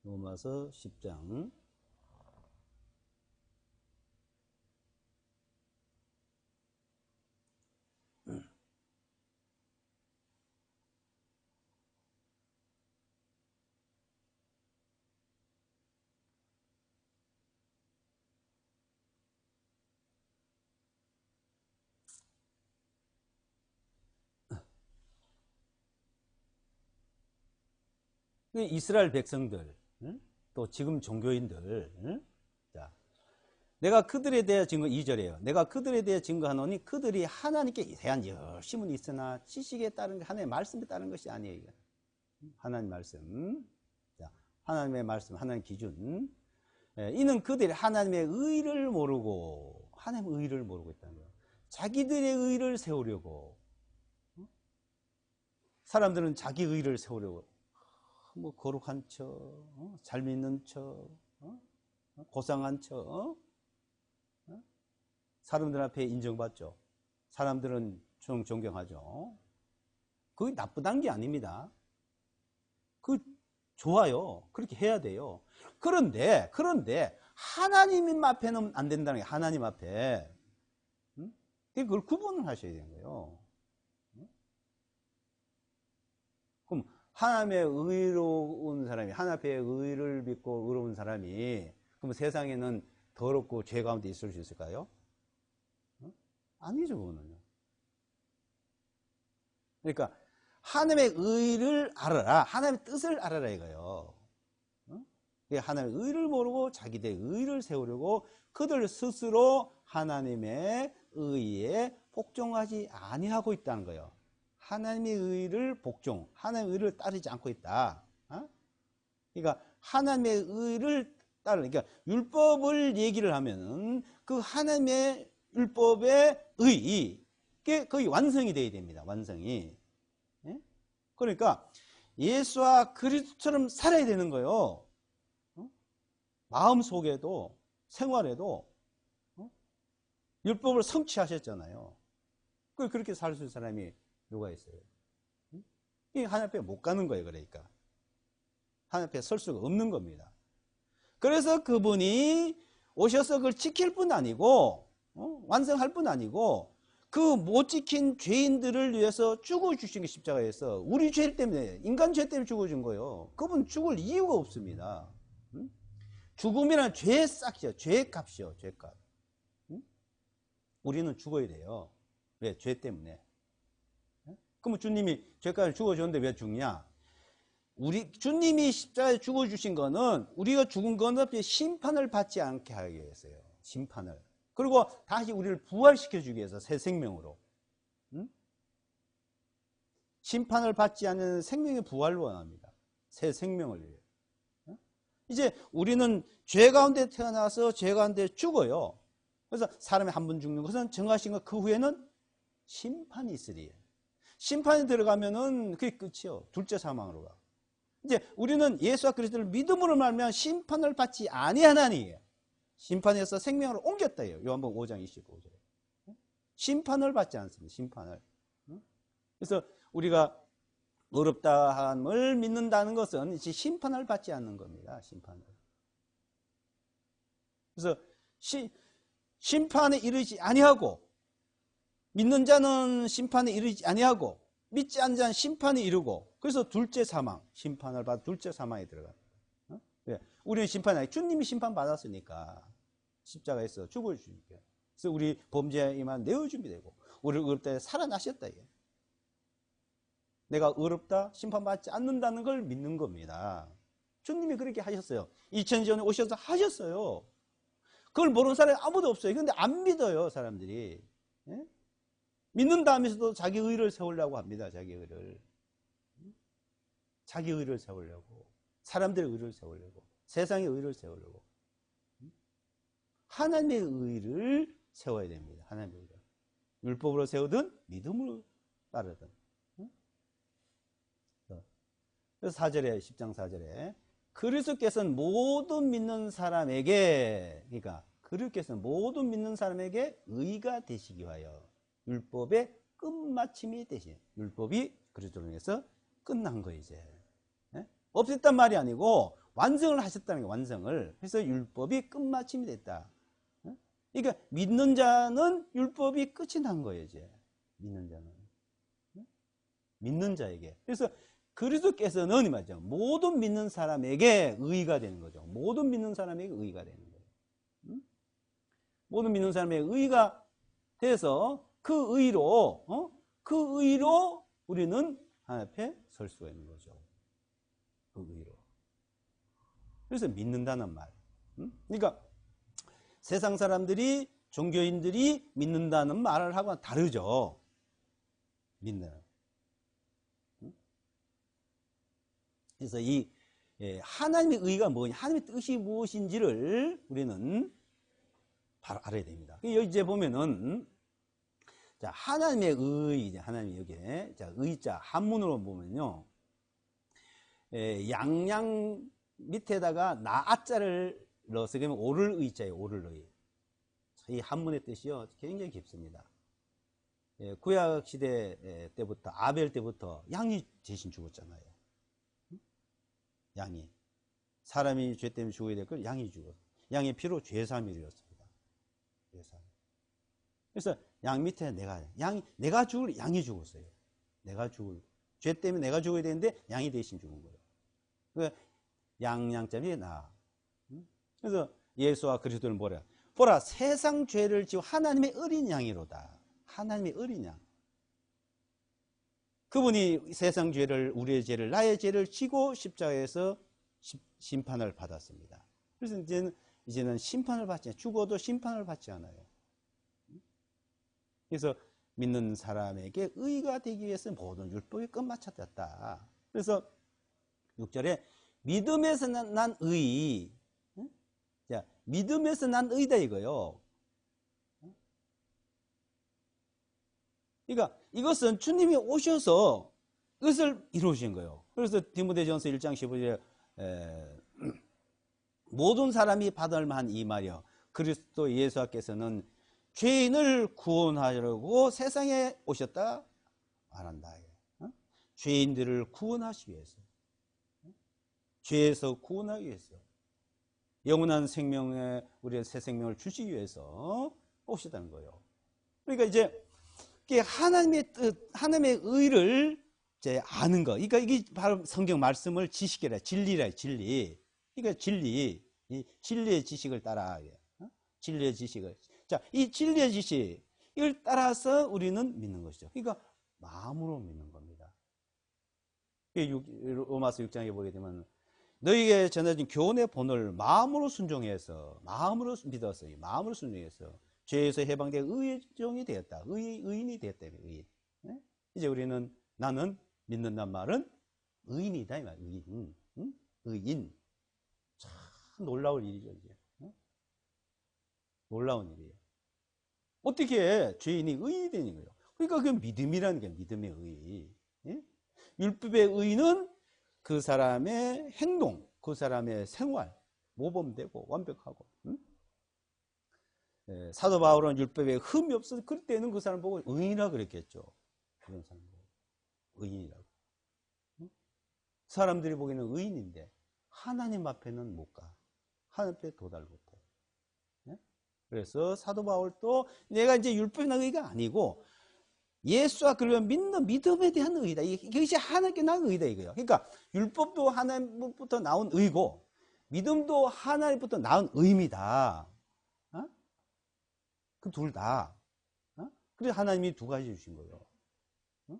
로마서 10장 이스라엘 백성들 또 지금 종교인들 자, 내가 그들에 대해 증거 2절이에요. 내가 그들에 대해 증거하노니 그들이 하나님께 대한 열심은 있으나 지식에 따른 하나님의 말씀에 따른 것이 아니에요. 하나님 말씀. 자, 하나님의 말씀, 하나님 기준. 이는 그들이 하나님의 의를 모르고 하나님의 의를 모르고 있다는 거예요. 자기들의 의를 세우려고 사람들은 자기 의를 세우려고 뭐 거룩한 척, 잘 믿는 척, 고상한 척, 사람들 앞에 인정받죠. 사람들은 존경하죠. 그게 나쁘다는 게 아닙니다. 그 좋아요. 그렇게 해야 돼요. 그런데 하나님 앞에는 안 된다는 게 하나님 앞에 그걸 구분을 하셔야 되는 거예요. 그럼 하나님의 의로운 사람이 하나님 앞에 의를 믿고 의로운 사람이 그럼 세상에는 더럽고 죄 가운데 있을 수 있을까요? 아니죠. 그거는요. 그러니까 하나님의 의를 알아라. 하나님의 뜻을 알아라 이거예요. 하나님의 의를 모르고 자기들의 의를 세우려고 그들 스스로 하나님의 의에 복종하지 아니하고 있다는 거예요. 하나님의 의를 복종, 하나님의 의를 따르지 않고 있다. 그러니까 하나님의 의를 따르는, 그러니까 율법을 얘기를 하면은 그 하나님의 율법의 의, 그게 거의 완성이 되어야 됩니다. 완성이. 그러니까 예수와 그리스도처럼 살아야 되는 거예요. 마음속에도 생활에도 율법을 성취하셨잖아요. 그렇게 살 수 있는 사람이 누가 있어요? 하나님 앞에 못 가는 거예요. 그러니까 하나님 앞에 설 수가 없는 겁니다. 그래서 그분이 오셔서 그걸 지킬 뿐 아니고 완성할 뿐 아니고 그 못 지킨 죄인들을 위해서 죽어주신 게 십자가에서 우리 죄 때문에 인간 죄 때문에 죽어준 거예요. 그분 죽을 이유가 없습니다. 죽음이란 죄의 싹이죠. 죄의 값이요. 죄값. 우리는 죽어야 돼요. 왜? 죄 때문에. 그럼 주님이 죄값을 죽어줬는데 왜 죽냐? 주님이 십자가에 죽어주신 거는 우리가 죽은 거는 심판을 받지 않게 하기 위해서요. 심판을. 그리고 다시 우리를 부활시켜주기 위해서 새 생명으로. 심판을 받지 않는 생명의 부활을 원합니다. 새 생명을 위해. 이제 우리는 죄 가운데 태어나서 죄 가운데 죽어요. 그래서 사람이 한 번 죽는 것은 정하신 것, 그 후에는 심판이 있으리. 심판이 들어가면은 그게 끝이요. 둘째 사망으로 가. 이제 우리는 예수와 그리스도를 믿음으로 말면 심판을 받지 아니하나니 심판에서 생명으로 옮겼다요. 요한복음 5장 25절에. 심판을 받지 않습니다. 심판을. 그래서 우리가 의롭다함을 믿는다는 것은 이제 심판을 받지 않는 겁니다. 심판을. 그래서 심판에 이르지 아니하고 믿는 자는 심판에 이르지 아니하고 믿지 않는 자는 심판에 이르고, 그래서 둘째 사망, 심판을 받아 둘째 사망에 들어갑니다. 왜? 우리는 심판이 아니고 주님이 심판 받았으니까 십자가에서 죽어주니까. 그래서 우리 범죄에 임한 내어 준비되고 우리를 의롭다 살아나셨다. 내가 의롭다 심판받지 않는다는 걸 믿는 겁니다. 주님이 그렇게 하셨어요. 2000년 전에 오셔서 하셨어요. 그걸 모르는 사람이 아무도 없어요. 그런데 안 믿어요, 사람들이. 예? 믿는다 하면서도 자기 의를 세우려고 합니다. 자기 의를. 자기 의를 세우려고. 사람들의 의를 세우려고. 세상의 의를 세우려고. 하나님의 의를 세워야 됩니다. 하나님의 의를. 율법으로 세우든 믿음으로 따르든. 그래서 4절에, 10장 4절에 그리스도께서는 모든 믿는 사람에게, 그러니까 그리스도께서는 모든 믿는 사람에게 의가 되시기 위하여 율법의 끝마침이 되신, 율법이 그리스도로 인해서 끝난 거예요. 이제 없앴단 말이 아니고 완성을 하셨다는 거예요. 완성을. 그래서 율법이 끝마침이 됐다. 그러니까 믿는 자는 율법이 끝이 난 거예요. 이제 믿는 자는, 믿는 자에게. 그래서 그리스도께서는 말이죠, 모든 믿는 사람에게 의가 되는 거죠. 모든 믿는 사람에게 의가 되는 거예요. 모든 믿는 사람에게 의가 돼서 그 의로 우리는 하나님 앞에 설 수가 있는 거죠. 그 의로. 그래서 믿는다는 말. 그러니까 세상 사람들이, 종교인들이 믿는다는 말을 하고는 다르죠. 믿는. 그래서 이 하나님의 의가 뭐냐, 하나님의 뜻이 무엇인지를 우리는 바로 알아야 됩니다. 여기 이제 보면은, 자, 하나님의 의, 하나님의 여기에, 자, 의자, 한문으로 보면요, 양양 밑에다가 나아자를 넣어서, 그러면 오를 의자예요, 오를 의. 이 한문의 뜻이요, 굉장히 깊습니다. 구약 시대 때부터, 아벨 때부터 양이 대신 죽었잖아요. 양이. 사람이 죄 때문에 죽어야 될 걸 양이 죽었어요. 양의 피로 죄사함이 이루었습니다. 죄사함. 그래서 양 밑에 내가 죽을 양이 죽었어요. 내가 죽을. 죄 때문에 내가 죽어야 되는데 양이 대신 죽은 거예요. 그러니까 양자이 나. 그래서 예수와 그리스도를 뭐라? 보라, 세상 죄를 지고 하나님의 어린 양이로다. 하나님의 어린 양. 그분이 세상 죄를, 우리의 죄를, 나의 죄를 지고 십자가에서 심판을 받았습니다. 그래서 이제는 심판을 받지 않아요. 죽어도 심판을 받지 않아요. 그래서 믿는 사람에게 의가 되기 위해서 모든 율법이 끝마쳤다. 그래서 6절에 믿음에서 난 의. 자, 믿음에서 난 의다 이거요. 그러니까 이것은 주님이 오셔서 이것을 이루신 거예요. 그래서 디모데전서 1장 15절에 모든 사람이 받을 만한 이 말이요, 그리스도 예수께서는 죄인을 구원하려고 세상에 오셨다 말한다. 죄인들을 구원하시기 위해서, 죄에서 구원하기 위해서, 영원한 생명에 우리의 새 생명을 주시기 위해서 오셨다는 거예요. 그러니까 이제 하나님의 뜻, 하나님의 의를 이제 아는 거. 그러니까 이게 바로 성경 말씀을 지식이라, 진리라, 진리. 그러니까 진리, 이 진리의 지식을 따라. 진리의 지식을. 자, 이 진리의 지식, 이걸 따라서 우리는 믿는 것이죠. 그러니까 마음으로 믿는 겁니다. 로마서 6장에 보게 되면 너희에게 전해진 교훈의 본을 마음으로 순종해서, 마음으로 믿었어요. 마음으로 순종해서 죄에서 해방되어 의종이 되었다. 의인이 되었다. 의인. 이제 우리는, 나는 믿는단 말은 의인이다. 이 말. 의인. 의인. 참. 놀라운 일이죠, 이제. 놀라운 일이에요. 어떻게 죄인이 의인이 되는 거예요? 그러니까 그 믿음이라는 게 믿음의 의. 예? 율법의 의는 그 사람의 행동, 그 사람의 생활, 모범되고 완벽하고. 예, 사도 바울은 율법에 흠이 없어서 그럴 때는 그 사람 보고 의인이라 그랬겠죠. 그런 사람 보고 의인이라고. 사람들이 보기에는 의인인데 하나님 앞에는 못 가. 하나님 앞에 도달 못해. 예? 그래서 사도 바울도 내가 이제 율법이나 의가 아니고 예수와 그를 믿는 믿음에 대한 의다. 이것이 하나님께 난 의다 이거예요. 그러니까 율법도 하나님부터 나온 의고 믿음도 하나님부터 나온 의입니다. 어? 그 둘 다. 어? 그래서 하나님이 두 가지 주신 거예요. 어?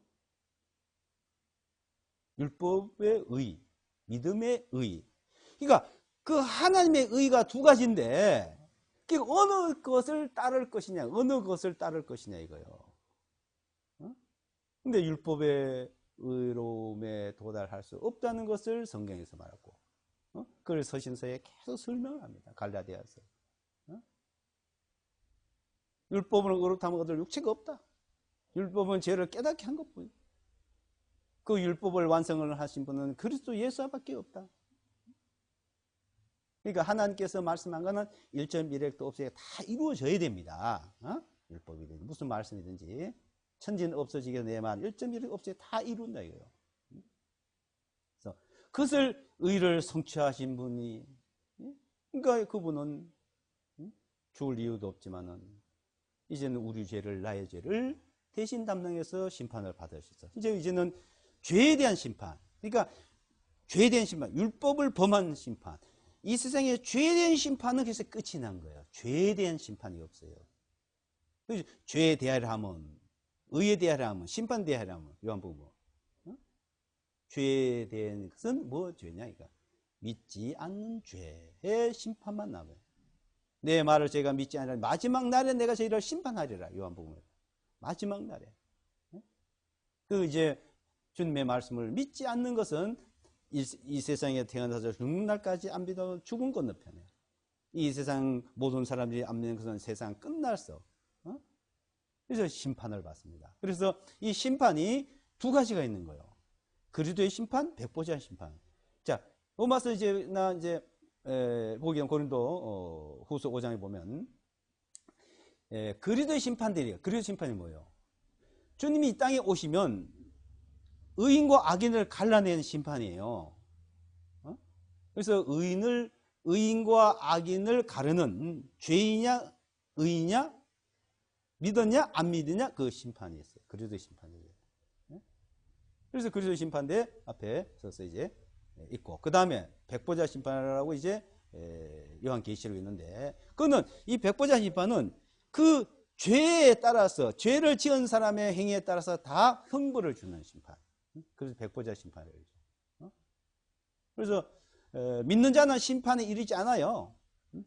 율법의 의, 믿음의 의. 그러니까 그 하나님의 의가 두 가지인데 어느 것을 따를 것이냐, 어느 것을 따를 것이냐 이거예요. 근데 율법의 의로움에 도달할 수 없다는 것을 성경에서 말하고, 그걸 서신서에 계속 설명을 합니다. 갈라디아서. 율법은 의롭다면 얻을 육체가 없다. 율법은 죄를 깨닫게 한 것뿐. 그 율법을 완성을 하신 분은 그리스도 예수밖에 없다. 그러니까 하나님께서 말씀한 거는 1.1핵도 없이 다 이루어져야 됩니다. 율법이든지 무슨 말씀이든지. 천지는 없어지게 내 말 1.1핵 없이 다 이룬다 이거예요. 그래서 그것을 의를 성취하신 분이, 그러니까 그분은 죽을 이유도 없지만은 이제는 우리 죄를, 나의 죄를 대신 담당해서 심판을 받으셨어. 이제는 죄에 대한 심판. 그러니까 죄에 대한 심판, 율법을 범한 심판. 이 세상에 죄에 대한 심판은 그래서 끝이 난 거예요. 죄에 대한 심판이 없어요. 죄에 대하여 하면, 의에 대하여 하면, 심판에 대하여 하면, 요한복음. 죄에 대한 것은 뭐 죄냐? 그러니까 믿지 않는 죄의 심판만 남아요. 내 말을 제가 믿지 않으라 마지막 날에 내가 저희를 심판하리라. 요한복음. 마지막 날에. 그 이제 주님의 말씀을 믿지 않는 것은 이 세상에 태어나서 죽는 날까지 안 믿어 죽은 건너편에. 이 세상 모든 사람들이 안 믿는 것은 세상 끝났어. 그래서 심판을 받습니다. 그래서 이 심판이 두 가지가 있는 거예요. 그리스도의 심판, 백보자 심판. 자, 로마서 이제 보기엔 고린도 후서 5장에 보면 그리스도의 심판들이에요. 그리스도의 심판이 뭐예요? 주님이 이 땅에 오시면 의인과 악인을 갈라내는 심판이에요. 그래서 의인과 악인을 가르는 죄이냐, 의이냐, 믿었냐, 안 믿느냐, 그 심판이 있어요. 그리스도의 심판이에요. 그래서 그리스도의 심판대 앞에 서서 이제 있고, 그 다음에 백보자 심판이라고 이제 요한계시록에 있는데, 그거는 이 백보자 심판은 그 죄에 따라서, 죄를 지은 사람의 행위에 따라서 다 형벌을 주는 심판. 그래서 백보자 심판이라고 그러죠. 그래서 믿는 자는 심판에 이르지 않아요.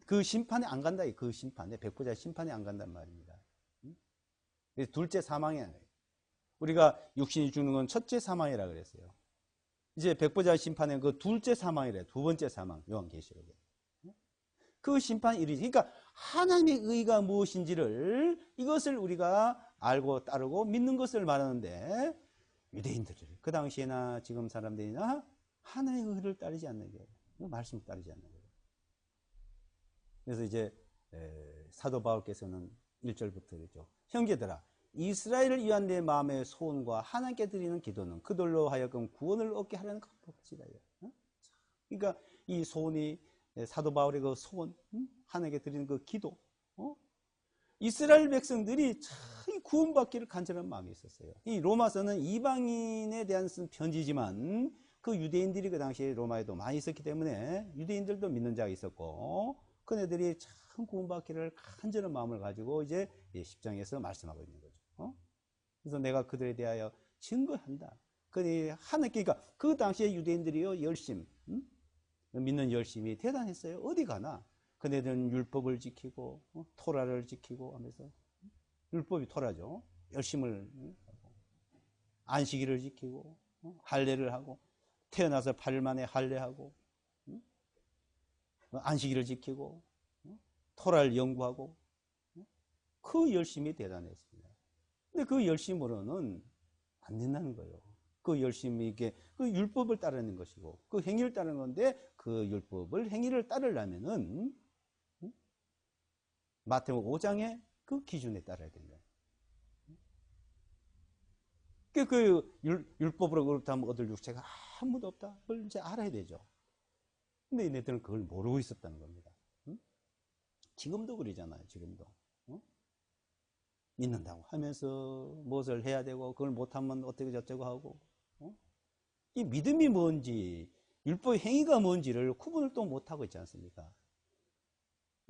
그 심판에 안 간다. 그 심판에, 백보자 심판에 안 간단 말입니다. 둘째 사망이 아니에요. 우리가 육신이 죽는 건 첫째 사망이라 그랬어요. 이제 백보자 심판은 그 둘째 사망이래. 두 번째 사망. 요한계시록에. 그 심판이 이르지. 그러니까 하나님의 의가 무엇인지를, 이것을 우리가 알고 따르고 믿는 것을 말하는데, 유대인들을, 그 당시에나 지금 사람들이나 하나님의 의를 따르지 않는 게, 말씀을 따르지 않는 거예요. 그래서 이제 사도 바울께서는 1절부터 그러죠. 형제들아, 이스라엘을 위한 내 마음의 소원과 하나님께 드리는 기도는 그들로 하여금 구원을 얻게 하려는 것이다. 그러니까 이 소원이, 사도 바울의 그 소원, 하나님께 드리는 그 기도, 이스라엘 백성들이 참 구원받기를 간절한 마음이 있었어요. 이 로마서는 이방인에 대한 쓴 편지지만 그 유대인들이 그 당시에 로마에도 많이 있었기 때문에 유대인들도 믿는 자가 있었고, 그네들이 참 구원받기를 간절한 마음을 가지고 이제 10장에서 말씀하고 있는 거죠. 그래서 내가 그들에 대하여 증거한다. 그러니까 그 당시에 유대인들이요, 열심, 믿는 열심이 대단했어요. 어디 가나 그네들은 율법을 지키고 토라를 지키고 하면서, 율법이 토라죠. 열심을 하고, 안식일을 지키고 할례를 하고, 태어나서 8일 만에 할례하고, 안식일을 지키고 토라를 연구하고 그 열심이 대단했습니다. 근데 그 열심으로는 안 된다는 거예요. 그 열심이 이게 그 율법을 따르는 것이고 그 행위를 따르는 건데 그 율법을 행위를 따르려면은 마태복음 5장의 그 기준에 따라야 된다. 그 율법으로 그렇다면 얻을 육체가 아무도 없다. 그걸 이제 알아야 되죠. 근데 얘네들은 그걸 모르고 있었다는 겁니다. 지금도 그러잖아요. 지금도. 믿는다고 하면서 무엇을 해야 되고 그걸 못하면 어떻게 저쩌고 하고 이 믿음이 뭔지 율법의 행위가 뭔지를 구분을 또 못하고 있지 않습니까?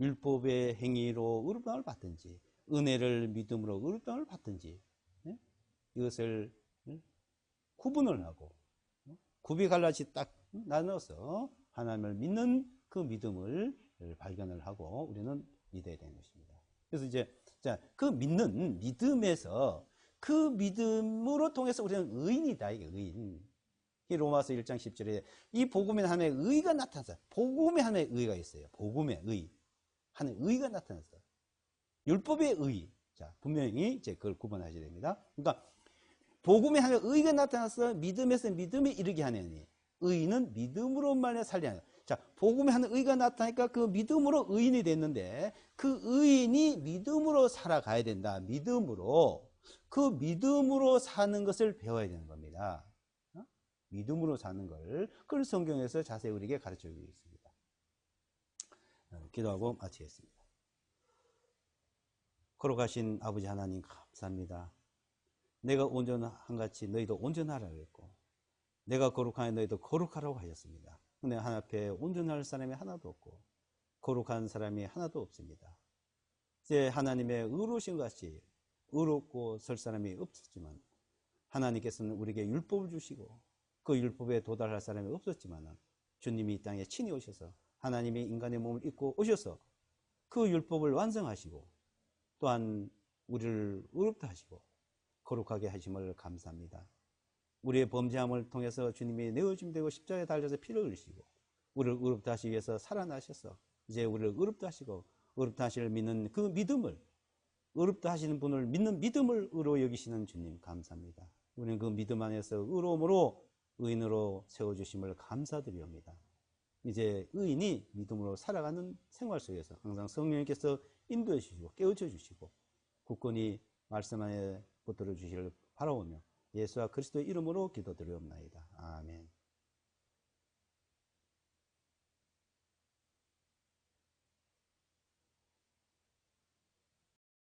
율법의 행위로 의롭다함을 받든지 은혜를 믿음으로 의롭다함을 받든지 이것을 구분을 하고 굽이 갈라지 딱 나눠서 하나님을 믿는 그 믿음을 발견을 하고 우리는 믿어야 되는 것입니다. 그래서 이제 그 믿는 믿음에서 그 믿음으로 통해서 우리는 의인이다. 이게 의인. 이 로마서 1장 10절에 이 복음의 하나님의 의가 나타났어요. 복음의 하나님의 의가 있어요. 복음의 의. 하나님의 의가 나타났어요. 율법의 의. 자, 분명히 이제 그걸 구분하셔야 됩니다. 그러니까 복음의 하나님의 의가 나타나서 믿음에서 믿음에 이르게 하느니 의인은 믿음으로 말미암아 살리하는. 자, 복음의 하나님의 의가 나타나니까 그 믿음으로 의인이 됐는데 그 의인이 믿음으로 살아가야 된다. 믿음으로. 그 믿음으로 사는 것을 배워야 되는 겁니다. 믿음으로 사는 걸 그걸 성경에서 자세히 우리에게 가르쳐주고 있습니다. 기도하고 마치겠습니다. 거룩하신 아버지 하나님 감사합니다. 내가 온전한 같이 너희도 온전하라고 했고 내가 거룩하니 너희도 거룩하라고 하셨습니다. 근데 하나님 앞에 온전할 사람이 하나도 없고 거룩한 사람이 하나도 없습니다. 이제 하나님의 의로우신 같이 의롭고 설 사람이 없었지만 하나님께서는 우리에게 율법을 주시고 그 율법에 도달할 사람이 없었지만 주님이 이 땅에 친히 오셔서 하나님이 인간의 몸을 입고 오셔서 그 율법을 완성하시고 또한 우리를 의롭다 하시고 거룩하게 하심을 감사합니다. 우리의 범죄함을 통해서 주님이 내어줌 되고 십자가에 달려서 피를 흘리시고 우리를 의롭다 하시기 위해서 살아나셔서 이제 우리를 의롭다 하시고 의롭다 하시를 믿는 그 믿음을 의롭다 하시는 분을 믿는 믿음을 의로 여기시는 주님 감사합니다. 우리는 그 믿음 안에서 의로움으로 의인으로 세워주심을 감사드리옵니다. 이제 의인이 믿음으로 살아가는 생활 속에서 항상 성령님께서 인도해 주시고 깨우쳐 주시고 굳건히 말씀 안에 붙들어 주시기를 바라오며 예수와 그리스도의 이름으로 기도드리옵나이다. 아멘.